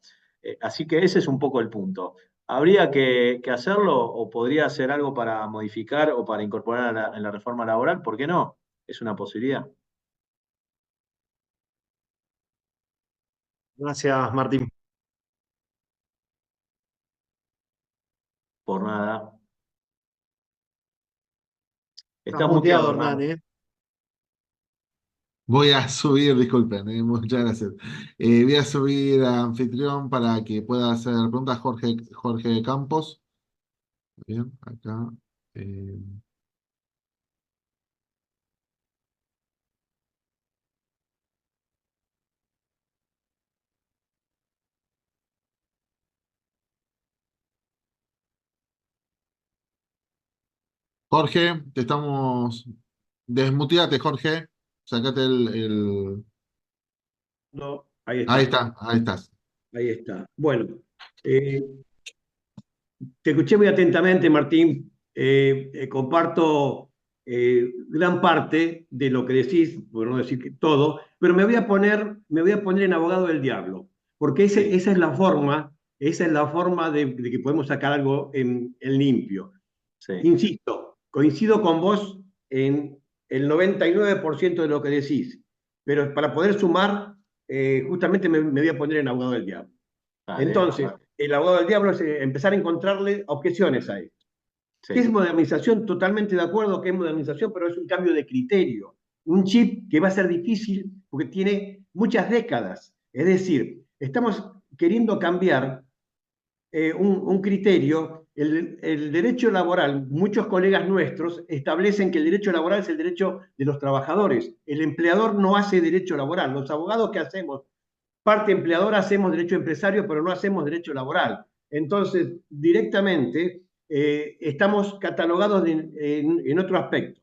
Así que ese es un poco el punto. ¿Habría que hacerlo o podría hacer algo para modificar o para incorporar en la reforma laboral? ¿Por qué no? Es una posibilidad. Gracias, Martín. Por nada. Estás Estás muteado, muteado, Hernán, Hernán. ¿eh? Voy a subir, disculpen, muchas gracias. Voy a subir a anfitrión para que pueda hacer preguntas Jorge Campos. Bien, acá. eh, Jorge, te estamos. Desmuteate, Jorge. Sacate No, ahí Ahí está, está, ahí estás. ahí está. Bueno, eh, te escuché muy atentamente, Martín. Comparto gran parte de lo que decís, por no decir que todo, pero me voy a poner en abogado del diablo, porque Sí, esa es la forma de que podemos sacar algo en limpio. sí. Insisto, coincido con vos en el 99% de lo que decís, pero para poder sumar, justamente me voy a poner en abogado del diablo. Dale. Entonces, el abogado del diablo es empezar a encontrarle objeciones a esto. ¿Qué es Sí, modernización? Totalmente de acuerdo que es modernización, pero es un cambio de criterio. Un chip que va a ser difícil porque tiene muchas décadas. Es decir, estamos queriendo cambiar un criterio, el derecho laboral, muchos colegas nuestros establecen que el derecho laboral es el derecho de los trabajadores. El empleador no hace derecho laboral. Los abogados que hacemos, parte empleadora, hacemos derecho empresario, pero no hacemos derecho laboral. Entonces, directamente estamos catalogados en otro aspecto.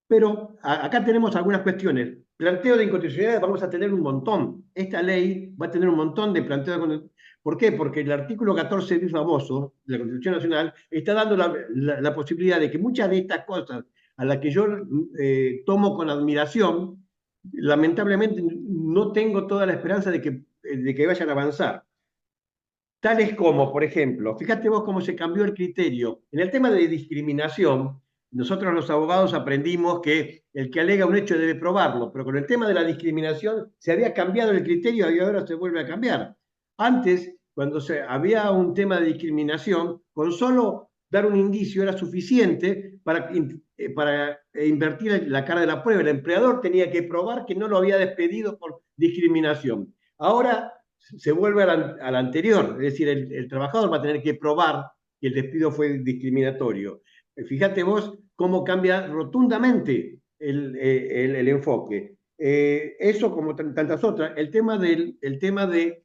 Pero acá tenemos algunas cuestiones. Planteo de inconstitucionalidad vamos a tener un montón. Esta ley va a tener un montón de planteos de. ¿Por qué? Porque el artículo 14 bis famoso de la Constitución Nacional está dando la posibilidad de que muchas de estas cosas a las que yo tomo con admiración, lamentablemente no tengo toda la esperanza de que vayan a avanzar. Tales como, por ejemplo, fíjate vos cómo se cambió el criterio. En el tema de discriminación, nosotros los abogados aprendimos que el que alega un hecho debe probarlo, pero con el tema de la discriminación se había cambiado el criterio y ahora se vuelve a cambiar. Antes, cuando había un tema de discriminación, con solo dar un indicio era suficiente para invertir la cara de la prueba. El empleador tenía que probar que no lo había despedido por discriminación. Ahora se vuelve a la anterior, es decir, el trabajador va a tener que probar que el despido fue discriminatorio. Fíjate vos cómo cambia rotundamente el enfoque. Eso como tantas otras. El tema de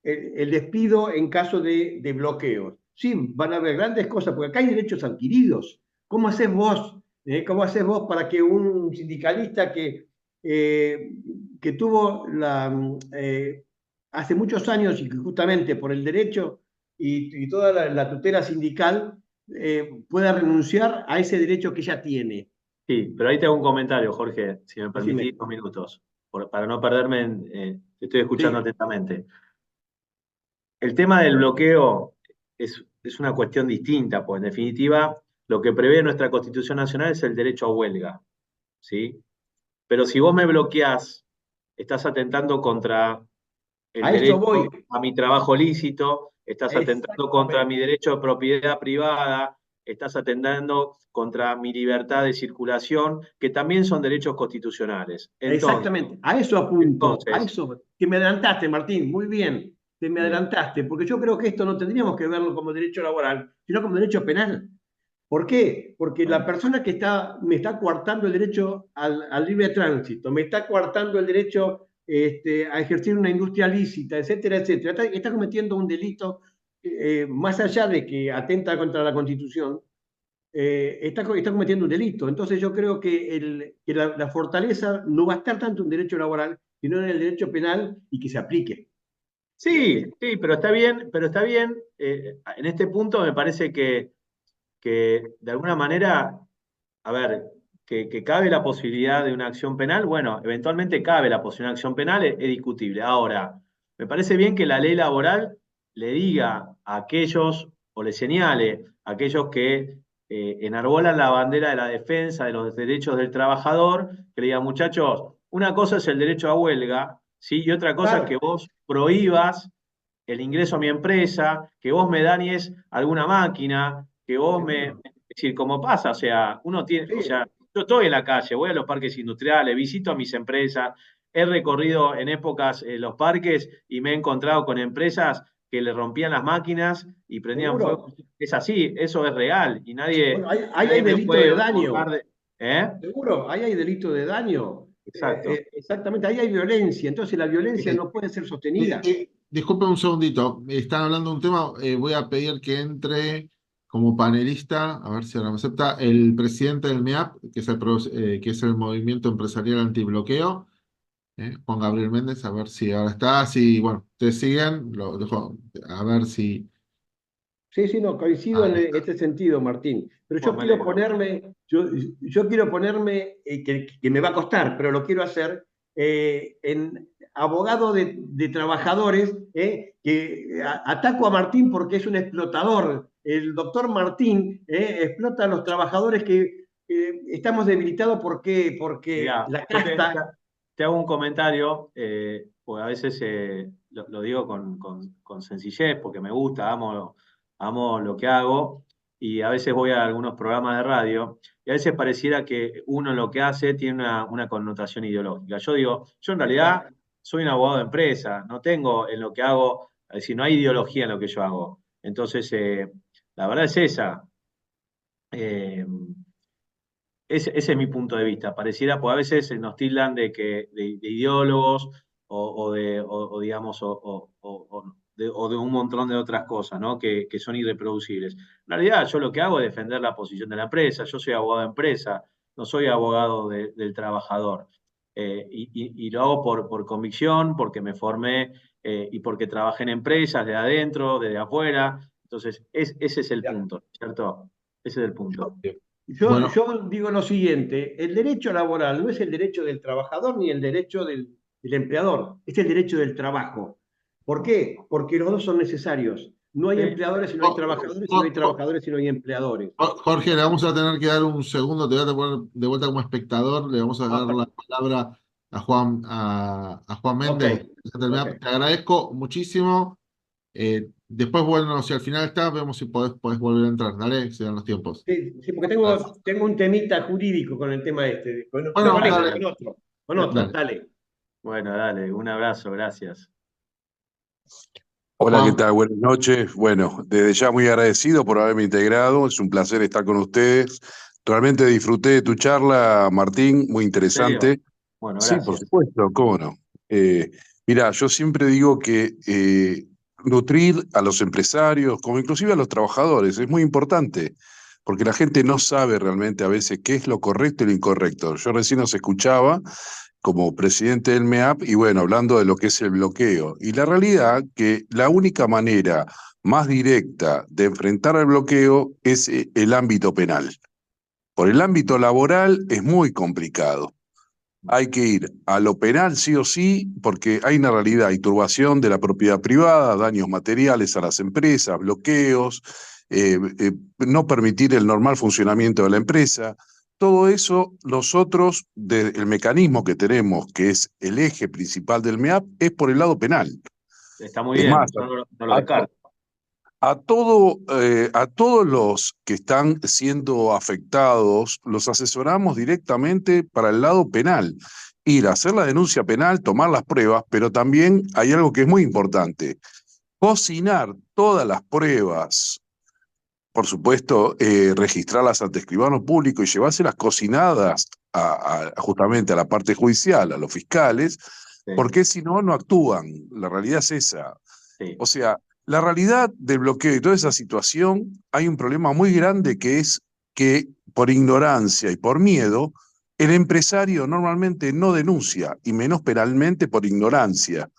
el despido en caso de bloqueos. Sí, van a haber grandes cosas, porque acá hay derechos adquiridos. ¿Cómo haces vos? ¿Cómo haces vos para que un sindicalista eh, que tuvo hace muchos años y que justamente por el derecho y toda la tutela sindical pueda renunciar a ese derecho que ya tiene? sí, pero ahí te hago un comentario, Jorge, si me Decime. permitís 2 minutos, para no perderme, te estoy escuchando Sí, atentamente. El tema del bloqueo es una cuestión distinta, pues en definitiva lo que prevé nuestra Constitución Nacional es el derecho a huelga, ¿sí? Pero si vos me bloqueás, estás atentando contra el a eso derecho voy. a mi trabajo lícito, estás atentando contra mi Exactamente. derecho de propiedad privada, estás atentando contra mi libertad de circulación, que también son derechos constitucionales. Exactamente, a eso apunto, a Entonces, eso, que me adelantaste, Martín, muy bien, que me bien, adelantaste, porque yo creo que esto no tendríamos que verlo como derecho laboral, sino como derecho penal. ¿Por qué? Porque la bueno, persona que me está coartando el derecho al libre tránsito, me está coartando el derecho a ejercer una industria lícita, etcétera, etcétera. Está cometiendo un delito, más allá de que atenta contra la Constitución, está cometiendo un delito. Entonces yo creo que la fortaleza no va a estar tanto en derecho laboral, sino en el derecho penal y que se aplique. Sí, sí, pero está bien, pero está bien. En este punto me parece que de alguna manera, a ver, que cabe la posibilidad de una acción penal, bueno, eventualmente cabe la posibilidad de una acción penal, es discutible. Ahora, me parece bien que la ley laboral le diga a aquellos, o le señale a aquellos que enarbolan la bandera de la defensa de los derechos del trabajador, que le diga, muchachos, una cosa es el derecho a huelga, ¿sí? Y otra cosa es que Claro, vos prohíbas el ingreso a mi empresa, que vos me dañes alguna máquina, que vos me... seguro. Es decir, como pasa, o sea, uno tiene, o Sí, sea, yo estoy en la calle, voy a los parques industriales, visito a mis empresas, he recorrido en épocas los parques y me he encontrado con empresas que le rompían las máquinas y prendían fuego. seguro. Es así, eso es real y Bueno, nadie, ahí hay nadie me delito de puede daño. burlar de... ¿Eh? Seguro, ahí hay delito de daño. Exacto. Exactamente, ahí hay violencia. Entonces la violencia Eh, no puede ser sostenida. Disculpe un segundito, están hablando de un tema, voy a pedir que entre como panelista, a ver si ahora me acepta, el presidente del MEAP, que es el Movimiento Empresarial Antibloqueo, Juan Gabriel Méndez, a ver si ahora está, si, bueno, ustedes siguen, lo dejo, a ver si... Sí, sí, no, coincido Ahí en está. este sentido, Martín. Pero yo Bueno, me quiero alegro. ponerme, yo quiero ponerme, que me va a costar, pero lo quiero hacer, en abogado de trabajadores, que ataco a Martín porque es un explotador. El doctor Martín explota a los trabajadores que estamos debilitados porque Mirá, la casta. te hago un comentario, porque a veces lo digo con sencillez, porque me gusta, amo lo que hago, y a veces voy a algunos programas de radio, y a veces pareciera que uno lo que hace tiene una connotación ideológica. Yo digo, yo en realidad soy un abogado de empresa, no tengo en lo que hago, es decir, no hay ideología en lo que yo hago. Entonces, la verdad es esa. Eh, ese es mi punto de vista. Pareciera, pues a veces se nos tildan de ideólogos o digamos, o de un montón de otras cosas, ¿no? Que son irreproducibles. En realidad, yo lo que hago es defender la posición de la empresa. Yo soy abogado de empresa, no soy abogado del trabajador. Y lo hago por convicción, porque me formé y porque trabajé en empresas de adentro, desde afuera. Entonces, ese es el punto, ¿cierto? Ese es el punto. Bueno, Yo digo lo siguiente, el derecho laboral no es el derecho del trabajador ni el derecho del empleador, es el derecho del trabajo. ¿Por qué? Porque los dos son necesarios. No hay Sí. empleadores si no hay Jo- trabajadores, y no hay Jo- trabajadores si no hay empleadores. Jorge, le vamos a tener que dar un segundo, te voy a poner de vuelta como espectador, le vamos a Ah, dar la palabra a Juan ok, Méndez. ok. Te agradezco muchísimo. Después, bueno, si al final está, vemos si podés volver a entrar. Dale, se dan los tiempos. Sí, sí, porque Gracias. tengo un temita jurídico con el tema este. No Bueno, con este, dale, con otro, dale. dale. Bueno, dale, un abrazo, gracias. Hola, ¿qué Juan, tal? Buenas noches. Bueno, desde ya muy agradecido por haberme integrado. Es un placer estar con ustedes. Realmente disfruté de tu charla, Martín, muy ¿En serio? interesante. Bueno, Sí, por gracias. supuesto, cómo no. Mira, yo siempre digo que nutrir a los empresarios, como inclusive a los trabajadores, es muy importante, porque la gente no sabe realmente a veces qué es lo correcto y lo incorrecto. Yo recién os escuchaba como presidente del MEAP y bueno, hablando de lo que es el bloqueo. Y la realidad que la única manera más directa de enfrentar al bloqueo es el ámbito penal. Por el ámbito laboral es muy complicado. Hay que ir a lo penal sí o sí, porque hay una realidad, hay turbación de la propiedad privada, daños materiales a las empresas, bloqueos, no permitir el normal funcionamiento de la empresa. Todo eso, nosotros, el mecanismo que tenemos, que es el eje principal del MEAP, es por el lado penal. Está muy Es más, bien, yo no lo a, descarto. a todos los que están siendo afectados, los asesoramos directamente para el lado penal. Ir a hacer la denuncia penal, tomar las pruebas, pero también hay algo que es muy importante. Cocinar todas las pruebas, por supuesto, registrarlas ante escribano público y llevárselas cocinadas justamente a la parte judicial, a los fiscales, sí, porque si no, no actúan. La realidad es esa. sí. O sea, la realidad del bloqueo y toda esa situación, hay un problema muy grande que es que por ignorancia y por miedo, el empresario normalmente no denuncia, y menos penalmente por ignorancia.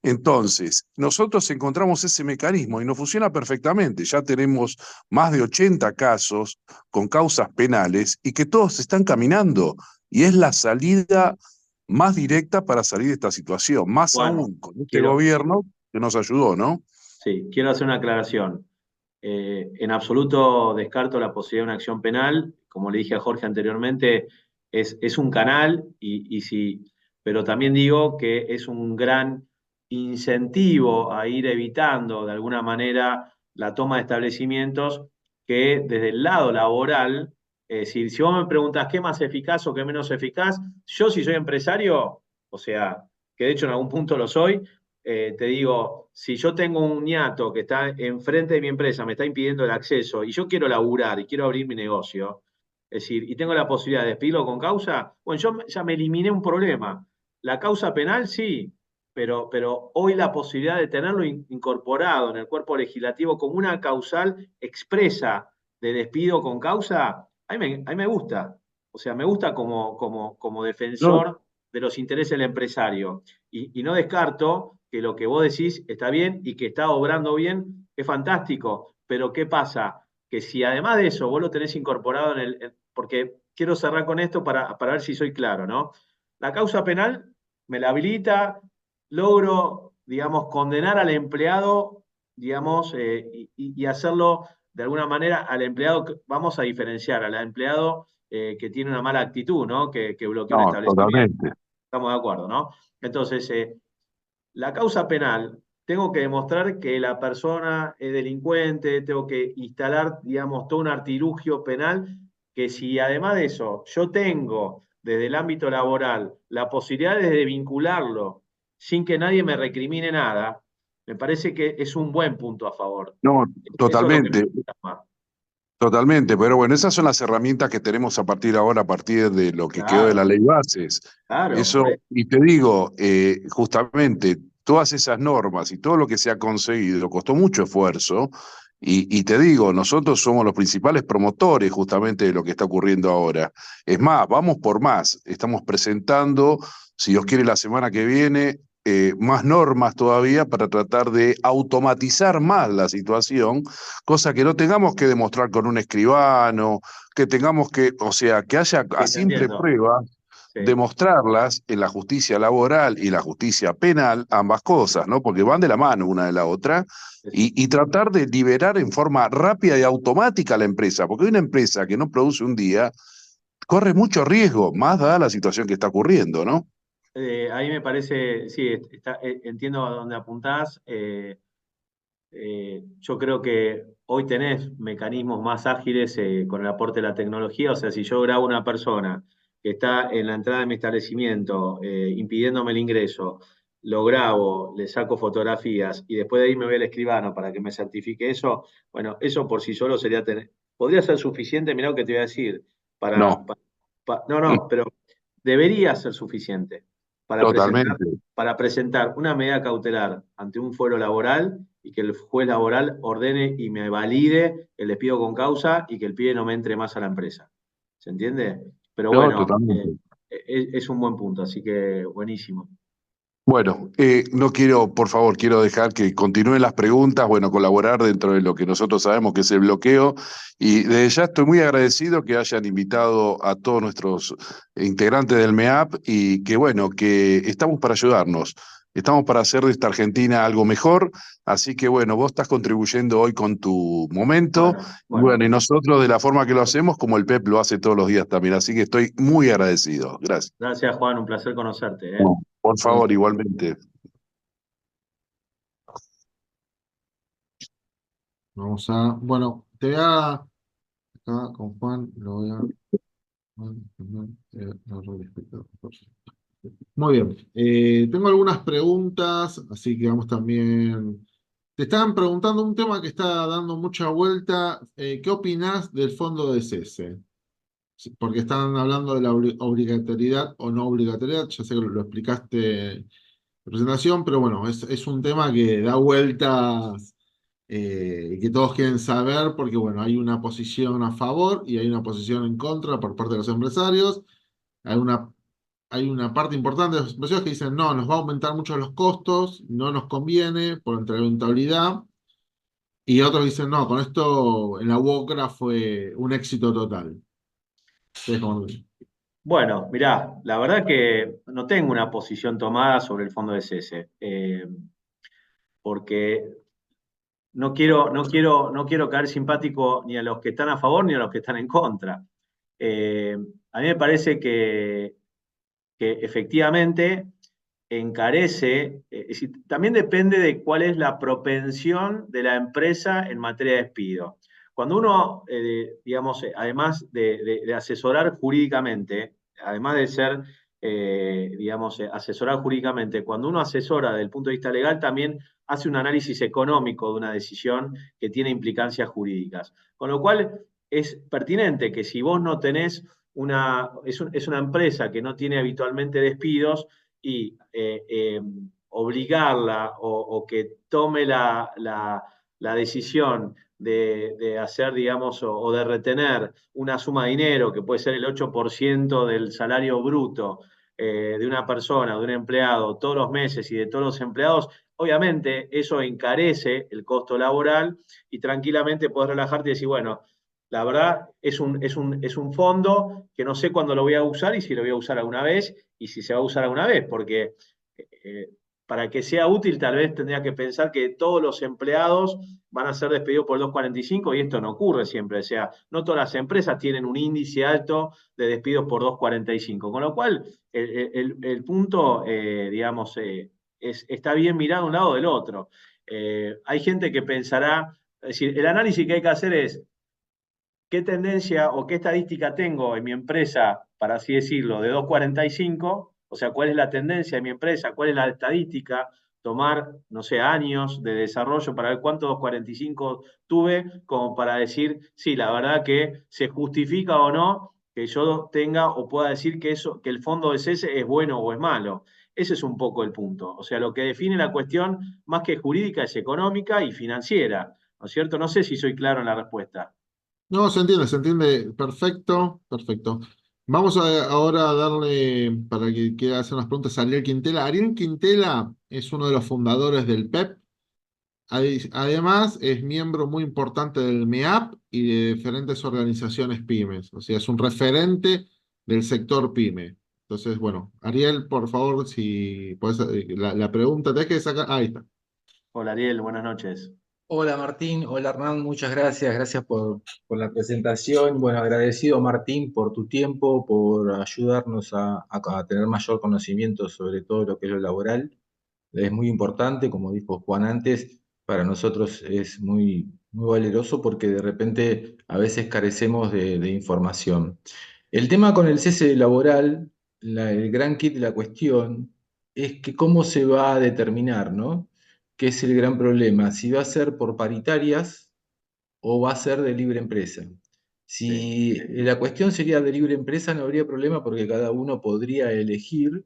Entonces, nosotros encontramos ese mecanismo y nos funciona perfectamente. Ya tenemos más de 80 casos con causas penales y que todos están caminando. Y es la salida más directa para salir de esta situación, más Juan, aún con este quiero, gobierno que nos ayudó, ¿no? sí, quiero hacer una aclaración. En absoluto descarto la posibilidad de una acción penal. Como le dije a Jorge anteriormente, es un canal, pero también digo que es un gran incentivo a ir evitando de alguna manera la toma de establecimientos que desde el lado laboral, es decir, si vos me preguntas qué más eficaz o qué menos eficaz, yo si soy empresario, o sea, que de hecho en algún punto lo soy, te digo, si yo tengo un ñato que está enfrente de mi empresa, me está impidiendo el acceso y yo quiero laburar y quiero abrir mi negocio, es decir, y tengo la posibilidad de despedirlo con causa, bueno, yo ya me eliminé un problema. La causa penal sí, pero hoy la posibilidad de tenerlo incorporado en el cuerpo legislativo como una causal expresa de despido con causa, a mí me gusta. O sea, me gusta como No, defensor de los intereses del empresario. Y no descarto que lo que vos decís está bien y que está obrando bien, es fantástico. Pero ¿qué pasa? Que si además de eso vos lo tenés incorporado porque quiero cerrar con esto para ver si soy claro, ¿no? La causa penal me la habilita, logro, digamos, condenar al empleado, digamos, y hacerlo de alguna manera al empleado, vamos a diferenciar al empleado que tiene una mala actitud, ¿no? Que bloquea un no, establecimiento. totalmente. Estamos de acuerdo, ¿no? Entonces, la causa penal, tengo que demostrar que la persona es delincuente, tengo que instalar, digamos, todo un artilugio penal, que si además de eso yo tengo desde el ámbito laboral la posibilidad de vincularlo sin que nadie me recrimine nada, me parece que es un buen punto a favor. No, Eso es lo que me totalmente. gusta más. Totalmente, pero bueno, esas son las herramientas que tenemos a partir de ahora, a partir de lo que quedó de la Claro, ley bases. claro, por Eso, eso. y te digo, justamente todas esas normas y todo lo que se ha conseguido costó mucho esfuerzo. Y te digo, nosotros somos los principales promotores justamente de lo que está ocurriendo ahora. Es más, vamos por más. Estamos presentando, si Dios quiere, la semana que viene, más normas todavía para tratar de automatizar más la situación, cosa que no tengamos que demostrar con un escribano, que tengamos que, o sea, que haya a Sí, te simple entiendo. prueba Sí, demostrarlas en la justicia laboral y la justicia penal, ambas cosas, ¿no? Porque van de la mano una de la otra, sí. y tratar de liberar en forma rápida y automática a la empresa, porque una empresa que no produce un día corre mucho riesgo, más dada la situación que está ocurriendo, ¿no? Ahí me parece, sí, entiendo a dónde apuntás. Yo creo que hoy tenés mecanismos más ágiles con el aporte de la tecnología. O sea, si yo grabo una persona que está en la entrada de mi establecimiento impidiéndome el ingreso, lo grabo, le saco fotografías y después de ahí me voy al escribano para que me certifique eso, bueno, eso por sí solo podría ser suficiente, mirá lo que te voy a decir, para, No, pa- no, no, pero debería ser suficiente para presentar, totalmente. para presentar una medida cautelar ante un fuero laboral y que el juez laboral ordene y me valide el despido con causa y que el pibe no me entre más a la empresa. ¿Se entiende? Pero No, bueno, totalmente. es un buen punto, así que buenísimo. Bueno, no quiero, por favor, quiero dejar que continúen las preguntas, bueno, colaborar dentro de lo que nosotros sabemos que es el bloqueo. Y desde ya estoy muy agradecido que hayan invitado a todos nuestros integrantes del MEAP y que, bueno, que estamos para ayudarnos, estamos para hacer de esta Argentina algo mejor. Así que, bueno, vos estás contribuyendo hoy con tu momento. Bueno, Y bueno, y bueno. nosotros de la forma que lo hacemos, como el PEP lo hace todos los días también. Así que estoy muy agradecido. Gracias. Gracias, Juan, un placer conocerte, ¿eh? Por favor, igualmente. Vamos a, bueno, te voy a, acá con Juan, lo voy a, muy bien, tengo algunas preguntas, así que vamos también. Te estaban preguntando un tema que está dando mucha vuelta. ¿Qué opinás del fondo de cese? Sí, porque están hablando de la obligatoriedad o no obligatoriedad. Ya sé que lo explicaste presentación, pero bueno, es un tema que da vueltas y que todos quieren saber porque, bueno, hay una posición a favor y hay una posición en contra por parte de los empresarios. Hay una parte importante de los empresarios que dicen, no, nos va a aumentar mucho los costos, no nos conviene por entre rentabilidad. Y otros dicen, no, con esto en la UOCRA fue un éxito total. Ustedes cómo lo ven. Bueno, mirá, la verdad que no tengo una posición tomada sobre el fondo de cese, porque no quiero caer simpático ni a los que están a favor ni a los que están en contra. Eh, a mí me parece que efectivamente encarece, es decir, también depende de cuál es la propensión de la empresa en materia de despido. Cuando uno, digamos, además de asesorar jurídicamente, además de ser, digamos, asesorar jurídicamente, cuando uno asesora desde el punto de vista legal, también hace un análisis económico de una decisión que tiene implicancias jurídicas. Con lo cual, es pertinente que si vos no tenés es una empresa que no tiene habitualmente despidos, y obligarla o que tome la decisión de hacer, digamos, o de retener una suma de dinero que puede ser el 8% del salario bruto de una persona, de un empleado, todos los meses y de todos los empleados, obviamente eso encarece el costo laboral y tranquilamente podés relajarte y decir, bueno, la verdad es un fondo que no sé cuándo lo voy a usar y si lo voy a usar alguna vez y si se va a usar alguna vez, porque eh, para que sea útil tal vez tendría que pensar que todos los empleados van a ser despedidos por el 245 y esto no ocurre siempre, o sea, no todas las empresas tienen un índice alto de despidos por 245, con lo cual el punto, digamos, está bien mirado de un lado o del otro. Hay gente que pensará, es decir, el análisis que hay que hacer es qué tendencia o qué estadística tengo en mi empresa, para así decirlo, de 2,45, o sea, cuál es la tendencia de mi empresa, cuál es la estadística, tomar, no sé, años de desarrollo para ver cuántos 2,45 tuve, como para decir, sí, la verdad que se justifica o no que yo tenga o pueda decir que eso, que el fondo de cese es bueno o es malo. Ese es un poco el punto. O sea, lo que define la cuestión, más que jurídica, es económica y financiera. ¿No es cierto? No sé si soy claro en la respuesta. No, se entiende perfecto, perfecto. Vamos ahora a darle, para que quiera hacer unas preguntas, a Ariel Quintela. Ariel Quintela es uno de los fundadores del PEP. Además, es miembro muy importante del MEAP y de diferentes organizaciones pymes. O sea, es un referente del sector pyme. Entonces, bueno, Ariel, por favor, si puedes, la pregunta, tenés que sacar. Ahí está. Hola Ariel, buenas noches. Hola Martín, hola Hernán, muchas gracias, gracias por la presentación. Bueno, agradecido Martín por tu tiempo, por ayudarnos a tener mayor conocimiento sobre todo lo que es lo laboral. Es muy importante, como dijo Juan antes, para nosotros es muy valeroso porque de repente a veces carecemos de información. El tema con el cese laboral, el gran kit de la cuestión, es que cómo se va a determinar, ¿no? ¿Qué es el gran problema? Si va a ser por paritarias o va a ser de libre empresa. Sí. Si la cuestión sería de libre empresa, no habría problema porque cada uno podría elegir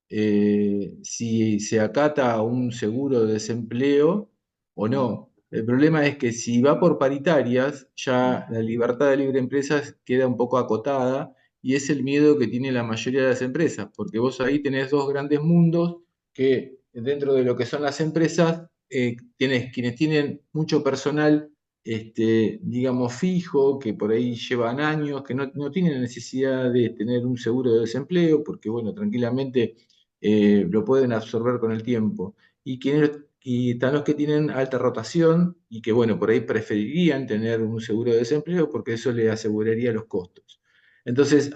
si se acata a un seguro de desempleo o no. El problema es que si va por paritarias, ya la libertad de libre empresa queda un poco acotada y es el miedo que tiene la mayoría de las empresas, porque vos ahí tenés dos grandes mundos que dentro de lo que son las empresas, tenés quienes tienen mucho personal digamos, fijo, que por ahí llevan años, que no tienen necesidad de tener un seguro de desempleo, porque, bueno, tranquilamente lo pueden absorber con el tiempo. Y están los que tienen alta rotación y que, bueno, por ahí preferirían tener un seguro de desempleo porque eso les aseguraría los costos. Entonces,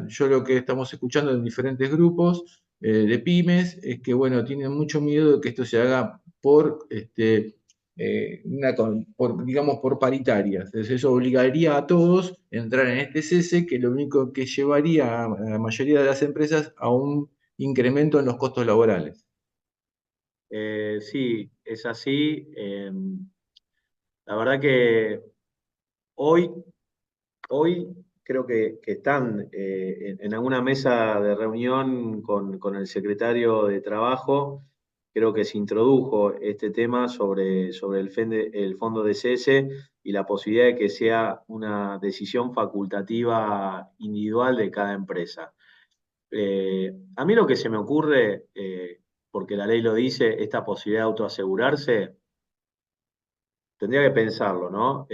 yo lo que estamos escuchando en diferentes grupos de pymes es que, bueno, tienen mucho miedo de que esto se haga digamos, por paritarias. Entonces eso obligaría a todos a entrar en este cese, que lo único que llevaría a la mayoría de las empresas a un incremento en los costos laborales. Sí, es así. La verdad que hoy, hoy creo que están en alguna mesa de reunión con el secretario de Trabajo. Creo que se introdujo este tema sobre el fondo de cese y la posibilidad de que sea una decisión facultativa individual de cada empresa. A mí lo que se me ocurre, porque la ley lo dice, esta posibilidad de autoasegurarse, tendría que pensarlo, ¿no?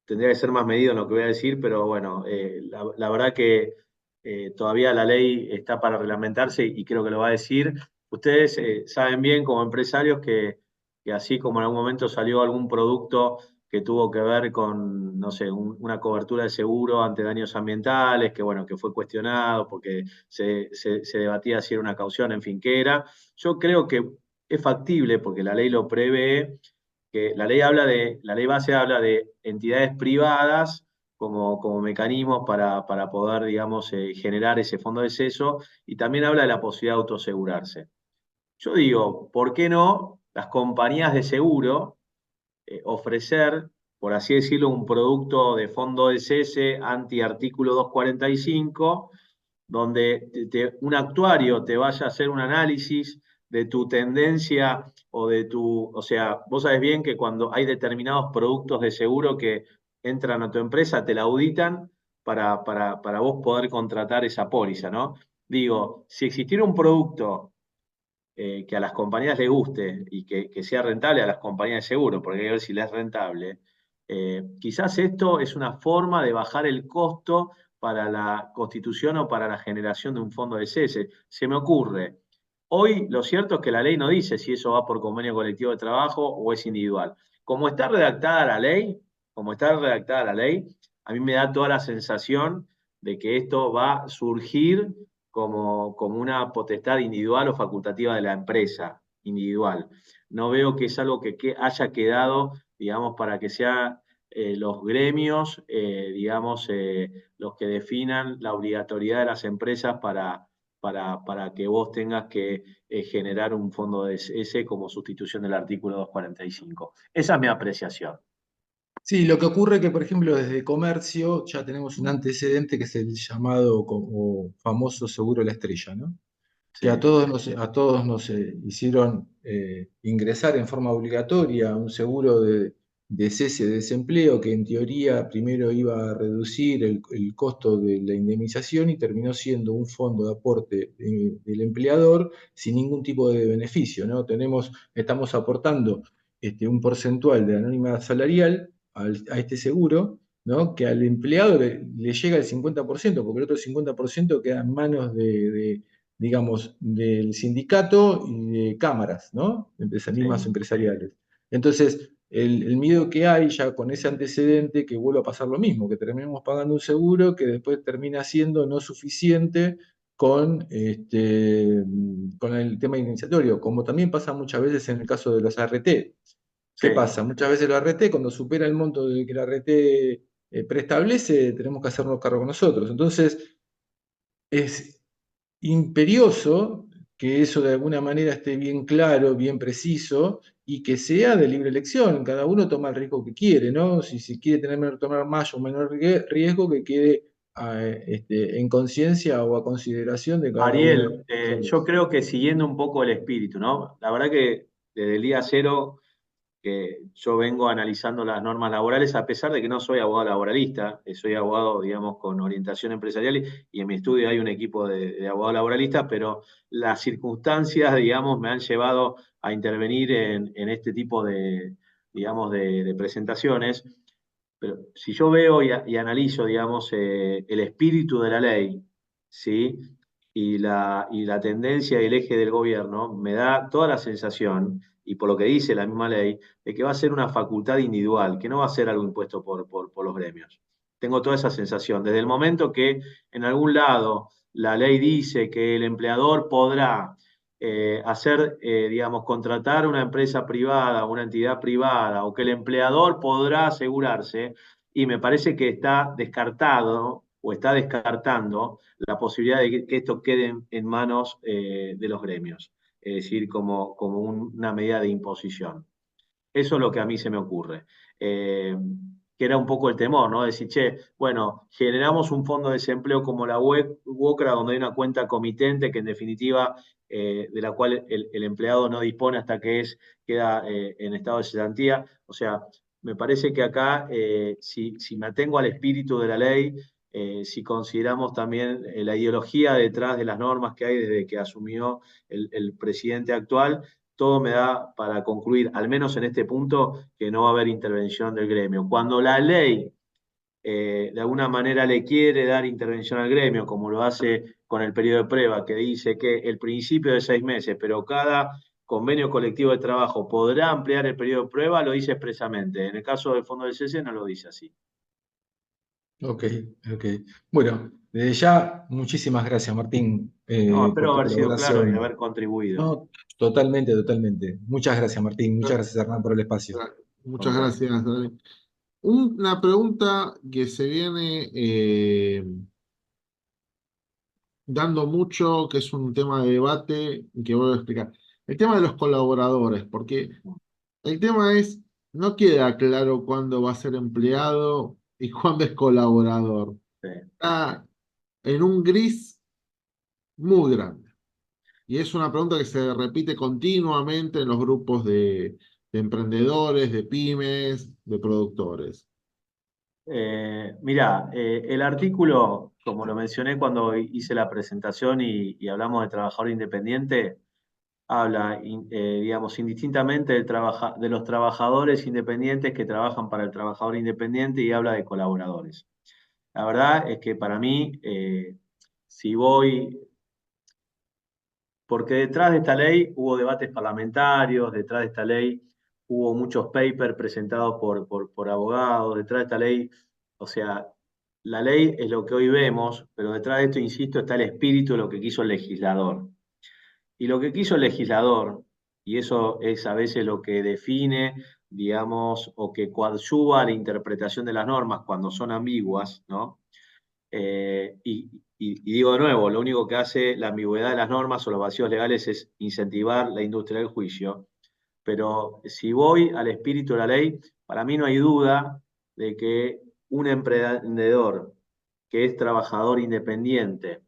Tendría que ser más medido en lo que voy a decir, pero bueno, la verdad que todavía la ley está para reglamentarse y creo que lo va a decir. Ustedes saben bien como empresarios que así como en algún momento salió algún producto que tuvo que ver con, no sé, una cobertura de seguro ante daños ambientales, que bueno, que fue cuestionado porque se debatía si era una caución, en fin, qué era. Yo creo que es factible, porque la ley lo prevé, que la ley base habla de entidades privadas como mecanismos para poder, digamos, generar ese fondo de ceso, y también habla de la posibilidad de autoasegurarse. Yo digo, ¿por qué no las compañías de seguro ofrecer, por así decirlo, un producto de fondo de cese anti-artículo 245, donde un actuario te vaya a hacer un análisis de tu tendencia o sea, vos sabés bien que cuando hay determinados productos de seguro que entran a tu empresa, te la auditan para vos poder contratar esa póliza, ¿no? Digo, si existiera un producto que a las compañías les guste y que sea rentable a las compañías de seguro, porque hay que ver si les es rentable, quizás esto es una forma de bajar el costo para la constitución o para la generación de un fondo de cese. Se me ocurre. Hoy lo cierto es que la ley no dice si eso va por convenio colectivo de trabajo o es individual. Como está redactada la ley, como está redactada la ley, a mí me da toda la sensación de que esto va a surgir como una potestad individual o facultativa de la empresa individual. No veo que es algo que haya quedado, digamos, para que sea los gremios, digamos, los que definan la obligatoriedad de las empresas para que vos tengas que generar un fondo de ese como sustitución del artículo 245. Esa es mi apreciación. Sí, lo que ocurre es que, por ejemplo, desde comercio ya tenemos un antecedente que es el llamado como famoso seguro de la estrella, ¿no? Sí, Que a todos nos hicieron ingresar en forma obligatoria a un seguro de cese de desempleo que en teoría primero iba a reducir el costo de la indemnización y terminó siendo un fondo de aporte del empleador sin ningún tipo de beneficio, ¿no? Estamos aportando un porcentual de la nómina salarial a este seguro, ¿no? Que al empleado le llega el 50%, porque el otro 50% queda en manos digamos, del sindicato y de cámaras, ¿no? Mismas sí. empresariales. Entonces, el miedo que hay ya con ese antecedente que vuelva a pasar lo mismo, que terminemos pagando un seguro que después termina siendo no suficiente con el tema iniciatorio, como también pasa muchas veces en el caso de los ART. Sí. ¿Qué pasa? Muchas veces el ART, cuando supera el monto que el ART preestablece, tenemos que hacernos cargo nosotros. Entonces, es imperioso que eso de alguna manera esté bien claro, bien preciso y que sea de libre elección. Cada uno toma el riesgo que quiere, ¿no? Si quiere tomar más o menor riesgo, que quede en conciencia o a consideración de cada uno de Ariel, yo nosotros. creo que siguiendo un poco el espíritu, ¿no? La verdad que desde el día cero que yo vengo analizando las normas laborales, a pesar de que no soy abogado laboralista, soy abogado, digamos, con orientación empresarial y en mi estudio hay un equipo de abogados laboralistas, pero las circunstancias, digamos, me han llevado a intervenir en este tipo digamos, de presentaciones. Pero si yo veo y analizo, digamos, el espíritu de la ley, ¿sí? Y la tendencia y el eje del gobierno, me da toda la sensación, y por lo que dice la misma ley, de que va a ser una facultad individual, que no va a ser algo impuesto por los gremios. Tengo toda esa sensación. Desde el momento que en algún lado la ley dice que el empleador podrá digamos, contratar una empresa privada, una entidad privada, o que el empleador podrá asegurarse, y me parece que está descartado o está descartando la posibilidad de que esto quede en manos de los gremios, es decir, como una medida de imposición. Eso es lo que a mí se me ocurre. que era un poco el temor, ¿no? Decir, che, bueno, generamos un fondo de desempleo como la UOCRA, donde hay una cuenta comitente que en definitiva, de la cual el empleado no dispone hasta que queda en estado de cesantía. O sea, me parece que acá, si me atengo al espíritu de la ley, si consideramos también la ideología detrás de las normas que hay desde que asumió el presidente actual, todo me da para concluir, al menos en este punto, que no va a haber intervención del gremio. Cuando la ley de alguna manera le quiere dar intervención al gremio, como lo hace con el periodo de prueba, que dice que el principio de 6 meses, pero cada convenio colectivo de trabajo podrá ampliar el periodo de prueba, lo dice expresamente. En el caso del fondo del cese no lo dice así. Ok, ok. Bueno, desde ya, muchísimas gracias, Martín, No, por espero tu haber sido claro y colaboración. haber contribuido. No, totalmente, totalmente. Muchas gracias, Martín. Muchas gracias, Hernán, por el espacio. Muchas gracias, Dani. Una pregunta que se viene dando mucho, que es un tema de debate y que voy a explicar. El tema de los colaboradores, porque el tema es, no queda claro cuándo va a ser empleado y cuándo es colaborador. Sí. Está en un gris muy grande. Y es una pregunta que se repite continuamente en los grupos de emprendedores, de pymes, de productores. Mirá, el artículo, como lo mencioné cuando hice la presentación y hablamos de trabajador independiente, habla, digamos, indistintamente de los trabajadores independientes que trabajan para el trabajador independiente y habla de colaboradores. La verdad es que para mí, si voy, porque detrás de esta ley hubo debates parlamentarios, detrás de esta ley hubo muchos papers presentados por abogados, detrás de esta ley, o sea, la ley es lo que hoy vemos, pero detrás de esto, insisto, está el espíritu de lo que quiso el legislador. Y lo que quiso el legislador, y eso es a veces lo que define, digamos, o que coadyuva la interpretación de las normas cuando son ambiguas, ¿no? Y digo de nuevo, lo único que hace la ambigüedad de las normas o los vacíos legales es incentivar la industria del juicio. Pero si voy al espíritu de la ley, para mí no hay duda de que un emprendedor que es trabajador independiente,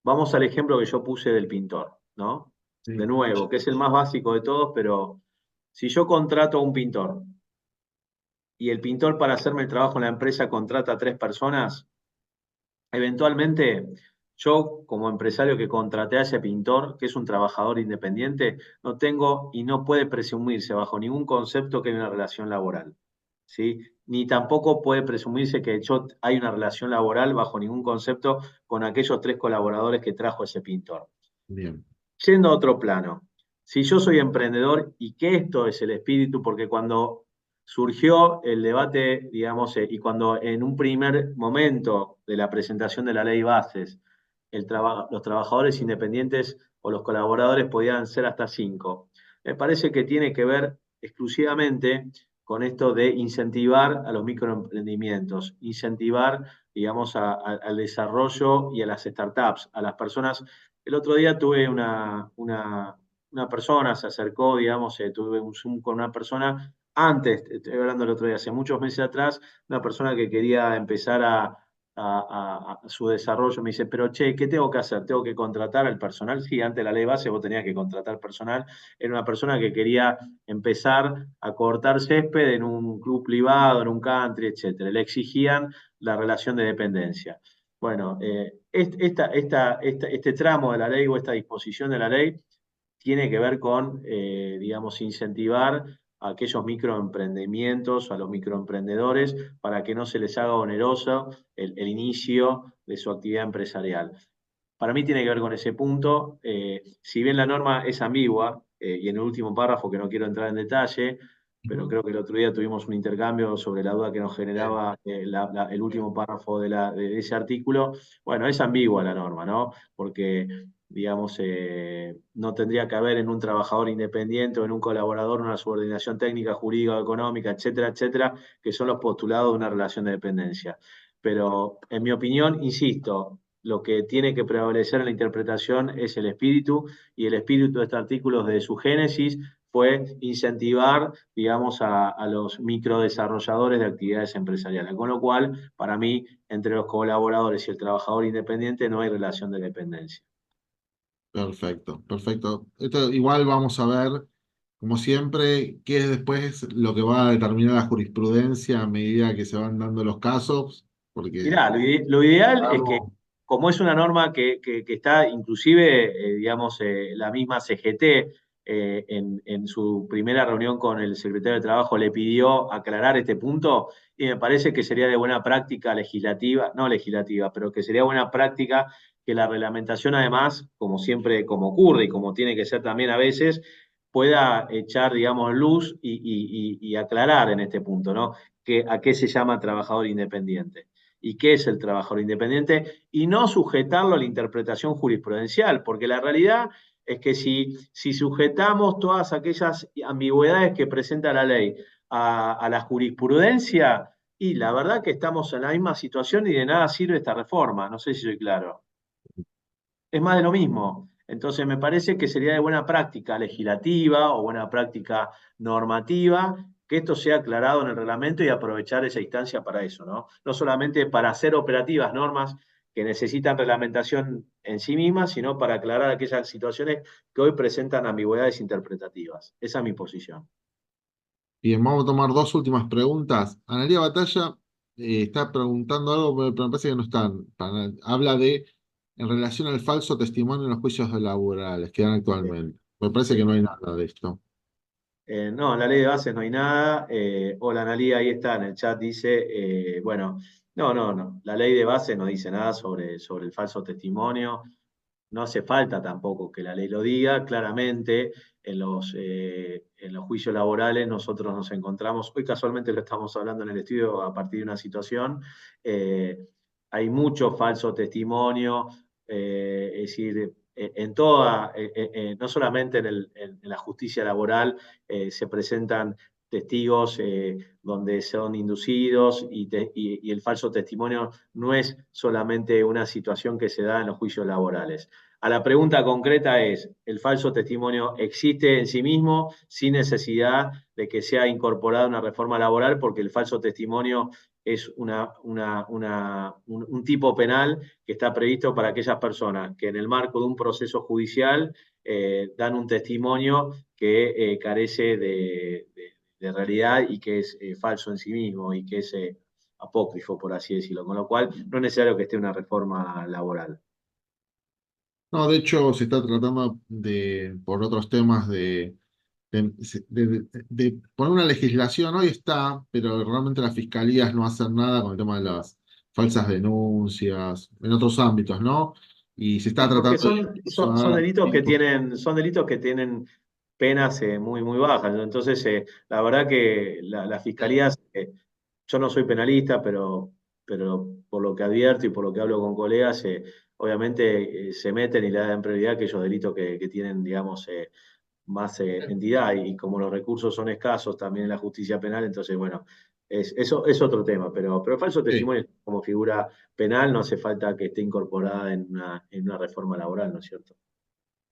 vamos al ejemplo que yo puse del pintor, ¿no? De Sí. nuevo, que es el más básico de todos, pero si yo contrato a un pintor y el pintor para hacerme el trabajo en la empresa contrata a 3 personas, eventualmente yo como empresario que contraté a ese pintor, que es un trabajador independiente, no tengo y no puede presumirse bajo ningún concepto que hay una relación laboral, ¿sí? Ni tampoco puede presumirse que hay una relación laboral bajo ningún concepto con aquellos 3 colaboradores que trajo ese pintor. Bien. Yendo a otro plano, si yo soy emprendedor y que esto es el espíritu, porque cuando surgió el debate, digamos, y cuando en un primer momento de la presentación de la ley bases, los trabajadores independientes o los colaboradores podían ser hasta 5, me parece que tiene que ver exclusivamente con esto de incentivar a los microemprendimientos, incentivar, digamos, al desarrollo y a las startups, a las personas. El otro día tuve una persona, se acercó, digamos, tuve un Zoom con una persona, antes, estoy hablando el otro día, hace muchos meses atrás, una persona que quería empezar a su desarrollo, me dice, pero che, ¿qué tengo que hacer? ¿Tengo que contratar al personal? Sí, antes de la ley base vos tenías que contratar personal. Era una persona que quería empezar a cortar césped en un club privado, en un country, etcétera. Le exigían la relación de dependencia. Bueno, este tramo de la ley o esta disposición de la ley tiene que ver con, digamos, incentivar a aquellos microemprendimientos, a los microemprendedores, para que no se les haga oneroso el inicio de su actividad empresarial. Para mí tiene que ver con ese punto. Si bien la norma es ambigua, y en el último párrafo, que no quiero entrar en detalle, pero creo que el otro día tuvimos un intercambio sobre la duda que nos generaba el último párrafo de ese artículo. Bueno, es ambigua la norma, ¿no? Porque, digamos, no tendría que haber en un trabajador independiente o en un colaborador una subordinación técnica, jurídica, económica, etcétera, etcétera, que son los postulados de una relación de dependencia. Pero, en mi opinión, insisto, lo que tiene que prevalecer en la interpretación es el espíritu, y el espíritu de este artículo desde su génesis fue incentivar, digamos, a los microdesarrolladores de actividades empresariales. Con lo cual, para mí, entre los colaboradores y el trabajador independiente no hay relación de dependencia. Perfecto, perfecto. Esto igual vamos a ver, como siempre, qué es después lo que va a determinar la jurisprudencia a medida que se van dando los casos, porque Mirá, lo ideal es que, vamos, como es una norma que está inclusive, digamos, la misma CGT, en su primera reunión con el secretario de Trabajo le pidió aclarar este punto, y me parece que sería de buena práctica legislativa, no legislativa, pero que sería buena práctica que la reglamentación además, como siempre, como ocurre y como tiene que ser también a veces, pueda echar, digamos, luz y aclarar en este punto, ¿no? ¿A qué se llama trabajador independiente? ¿Y qué es el trabajador independiente? Y no sujetarlo a la interpretación jurisprudencial, porque la realidad es que si sujetamos todas aquellas ambigüedades que presenta la ley a la jurisprudencia, y la verdad que estamos en la misma situación y de nada sirve esta reforma, no sé si soy claro. Es más de lo mismo. Entonces me parece que sería de buena práctica legislativa o buena práctica normativa que esto sea aclarado en el reglamento y aprovechar esa instancia para eso, ¿no? No solamente para hacer operativas normas que necesitan reglamentación en sí mismas, sino para aclarar aquellas situaciones que hoy presentan ambigüedades interpretativas. Esa es mi posición. bien, vamos a tomar dos últimas preguntas. Analía Batalla está preguntando algo, pero me parece que no están. Habla de, en relación al falso testimonio en los juicios laborales que dan actualmente. Me parece Sí. que no hay nada de esto. No, en la ley de bases no hay nada. Hola, Analía, ahí está en el chat, dice, bueno, no. La ley de bases no dice nada sobre el falso testimonio. No hace falta tampoco que la ley lo diga. Claramente, en los juicios laborales nosotros nos encontramos, hoy casualmente lo estamos hablando en el estudio a partir de una situación, eh, hay mucho falso testimonio, es decir, no solamente en la justicia laboral se presentan testigos donde son inducidos y el falso testimonio no es solamente una situación que se da en los juicios laborales. A la pregunta concreta es, ¿el falso testimonio existe en sí mismo sin necesidad de que sea incorporada una reforma laboral? Porque el falso testimonio es un tipo penal que está previsto para aquellas personas que en el marco de un proceso judicial dan un testimonio que carece de realidad y que es falso en sí mismo y que es apócrifo, por así decirlo. Con lo cual, no es necesario que esté una reforma laboral. No, de hecho, se está tratando de, por otros temas, de poner una legislación. Hoy está, pero realmente las fiscalías no hacen nada con el tema de las falsas denuncias, en otros ámbitos, ¿no? Y se está Sí, porque tratando de son impulsar delitos que tienen penas muy, muy bajas, ¿no? Entonces, la verdad que las fiscalías, yo no soy penalista, pero por lo que advierto y por lo que hablo con colegas, obviamente se meten y le dan prioridad a aquellos delitos que tienen, digamos, más entidad y como los recursos son escasos también en la justicia penal, entonces, bueno, eso es otro tema, pero el falso Sí. testimonio como figura penal no hace falta que esté incorporada en una reforma laboral, ¿no es cierto?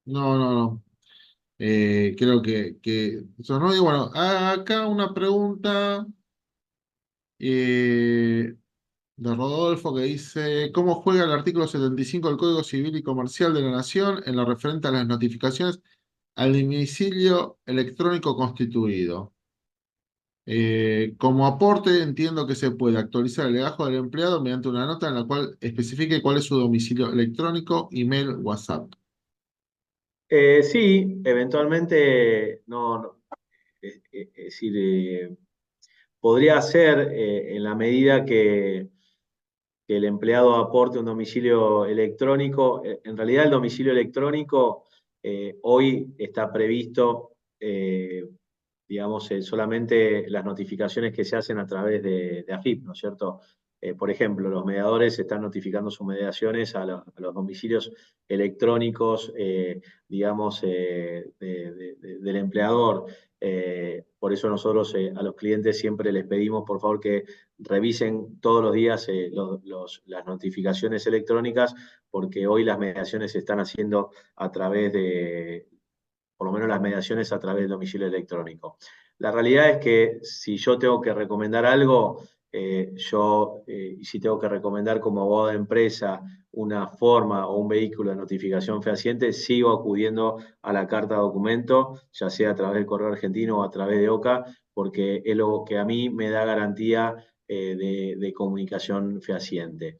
No, no, no. Creo que eso no. Y bueno, acá una pregunta de Rodolfo que dice: ¿cómo juega el artículo 75 del Código Civil y Comercial de la Nación en lo referente a las notificaciones al domicilio electrónico constituido? Como aporte, entiendo que se puede actualizar el legajo del empleado mediante una nota en la cual especifique cuál es su domicilio electrónico, email, WhatsApp. Sí, eventualmente, es decir, podría ser en la medida que el empleado aporte un domicilio electrónico. En realidad el domicilio electrónico hoy está previsto, digamos, solamente las notificaciones que se hacen a través de AFIP, ¿no es cierto? Por ejemplo, los mediadores están notificando sus mediaciones a los domicilios electrónicos, digamos, del empleador. Por eso nosotros a los clientes siempre les pedimos, por favor, que revisen todos los días las notificaciones electrónicas, porque hoy las mediaciones se están haciendo a través por lo menos las mediaciones a través del domicilio electrónico. La realidad es que si yo tengo que recomendar algo, y si tengo que recomendar como abogado de empresa una forma o un vehículo de notificación fehaciente, sigo acudiendo a la carta de documento, ya sea a través del correo argentino o a través de OCA, porque es lo que a mí me da garantía de comunicación fehaciente.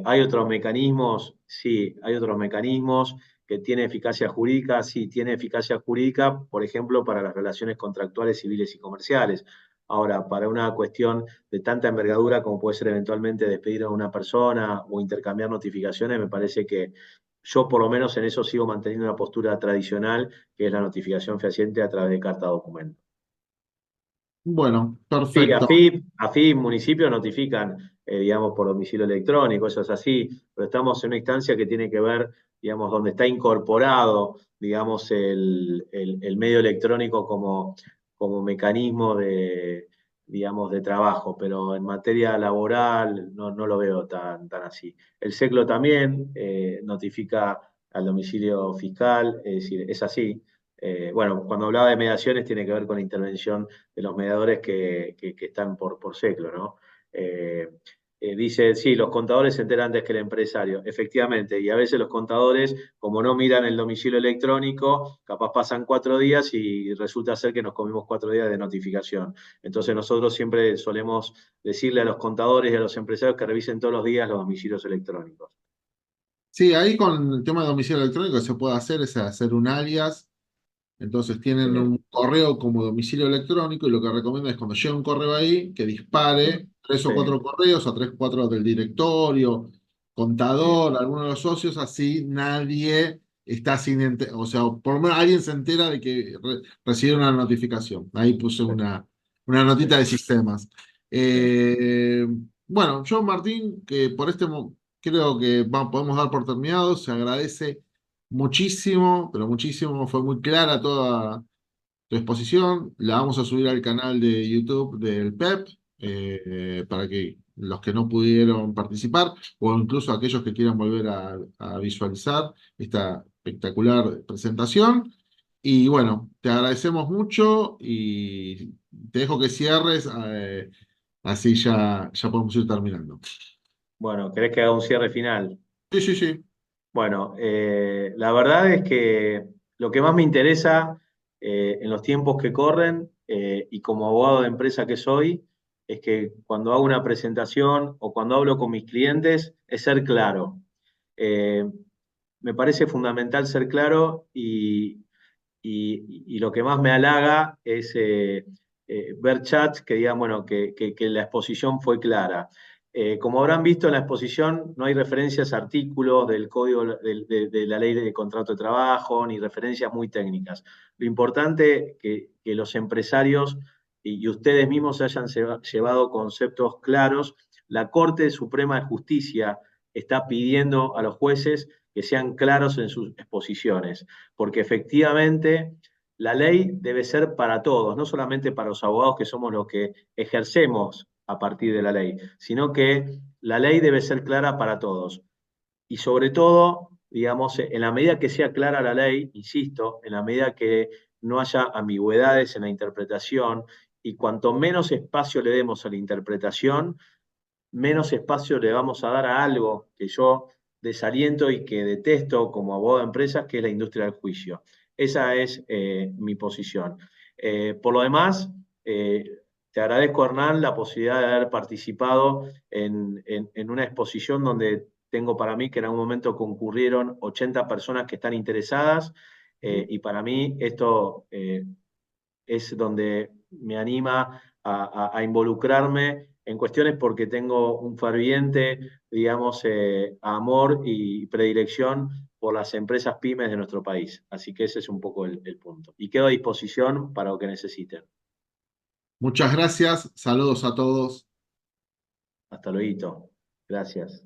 ¿Hay otros mecanismos? Sí, hay otros mecanismos que tiene eficacia jurídica, sí, tiene eficacia jurídica, por ejemplo, para las relaciones contractuales civiles y comerciales. Ahora, para una cuestión de tanta envergadura como puede ser eventualmente despedir a una persona o intercambiar notificaciones, me parece que yo por lo menos en eso sigo manteniendo una postura tradicional, que es la notificación fehaciente a través de carta documento. Bueno, Sí, perfecto. AFIP, municipios notifican, digamos, por domicilio electrónico, eso es así, pero estamos en una instancia que tiene que ver, digamos, donde está incorporado, digamos, el medio electrónico como mecanismo digamos, de trabajo, pero en materia laboral no lo veo tan así. El SECLO también notifica al domicilio fiscal, es decir, es así. Bueno, cuando hablaba de mediaciones tiene que ver con la intervención de los mediadores que están por SECLO, ¿no? Dice, sí, los contadores se enteran antes que el empresario, efectivamente, y a veces los contadores, como no miran el domicilio electrónico, capaz pasan 4 días y resulta ser que nos comimos 4 días de notificación. Entonces nosotros siempre solemos decirle a los contadores y a los empresarios que revisen todos los días los domicilios electrónicos. Sí, ahí con el tema de domicilio electrónico se puede hacer, es hacer un alias. Entonces tienen Bien, un correo como domicilio electrónico y lo que recomiendo es cuando llega un correo ahí, que bien, dispare 3 o 4 correos a 3 o 4 del directorio, bien, contador, alguno de los socios, así nadie está sin, o sea, por lo menos alguien se entera de que recibe una notificación. Ahí puse una notita de sistemas. bien. Eh, bueno, yo, Martín, que por creo que podemos dar por terminado, se agradece muchísimo, pero muchísimo, fue muy clara toda tu exposición. La vamos a subir al canal de YouTube del PEP para que los que no pudieron participar o incluso aquellos que quieran volver a visualizar esta espectacular presentación. Y bueno, te agradecemos mucho y te dejo que cierres, así ya podemos ir terminando. Bueno, ¿querés que haga un cierre final? Sí, sí, sí. Bueno, la verdad es que lo que más me interesa en los tiempos que corren y como abogado de empresa que soy, es que cuando hago una presentación o cuando hablo con mis clientes, es ser claro. Eh, Me parece fundamental ser claro y lo que más me halaga es ver chats que digan, bueno, que la exposición fue clara. Como habrán visto en la exposición, no hay referencias a artículos del código de la ley de contrato de trabajo, ni referencias muy técnicas. Lo importante es que los empresarios y ustedes mismos hayan llevado conceptos claros. La Corte Suprema de Justicia está pidiendo a los jueces que sean claros en sus exposiciones, porque efectivamente la ley debe ser para todos, no solamente para los abogados que somos los que ejercemos a partir de la ley, sino que la ley debe ser clara para todos. Y sobre todo, digamos, en la medida que sea clara la ley, insisto, en la medida que no haya ambigüedades en la interpretación y cuanto menos espacio le demos a la interpretación, menos espacio le vamos a dar a algo que yo desaliento y que detesto como abogado de empresas, que es la industria del juicio. Esa es mi posición. Por lo demás, te agradezco, Hernán, la posibilidad de haber participado en una exposición donde tengo para mí que en algún momento concurrieron 80 personas que están interesadas y para mí esto es donde me anima a involucrarme en cuestiones porque tengo un ferviente, digamos, amor y predilección por las empresas pymes de nuestro país. Así que ese es un poco el punto. Y quedo a disposición para lo que necesiten. Muchas gracias, saludos a todos. Hasta luego. Gracias.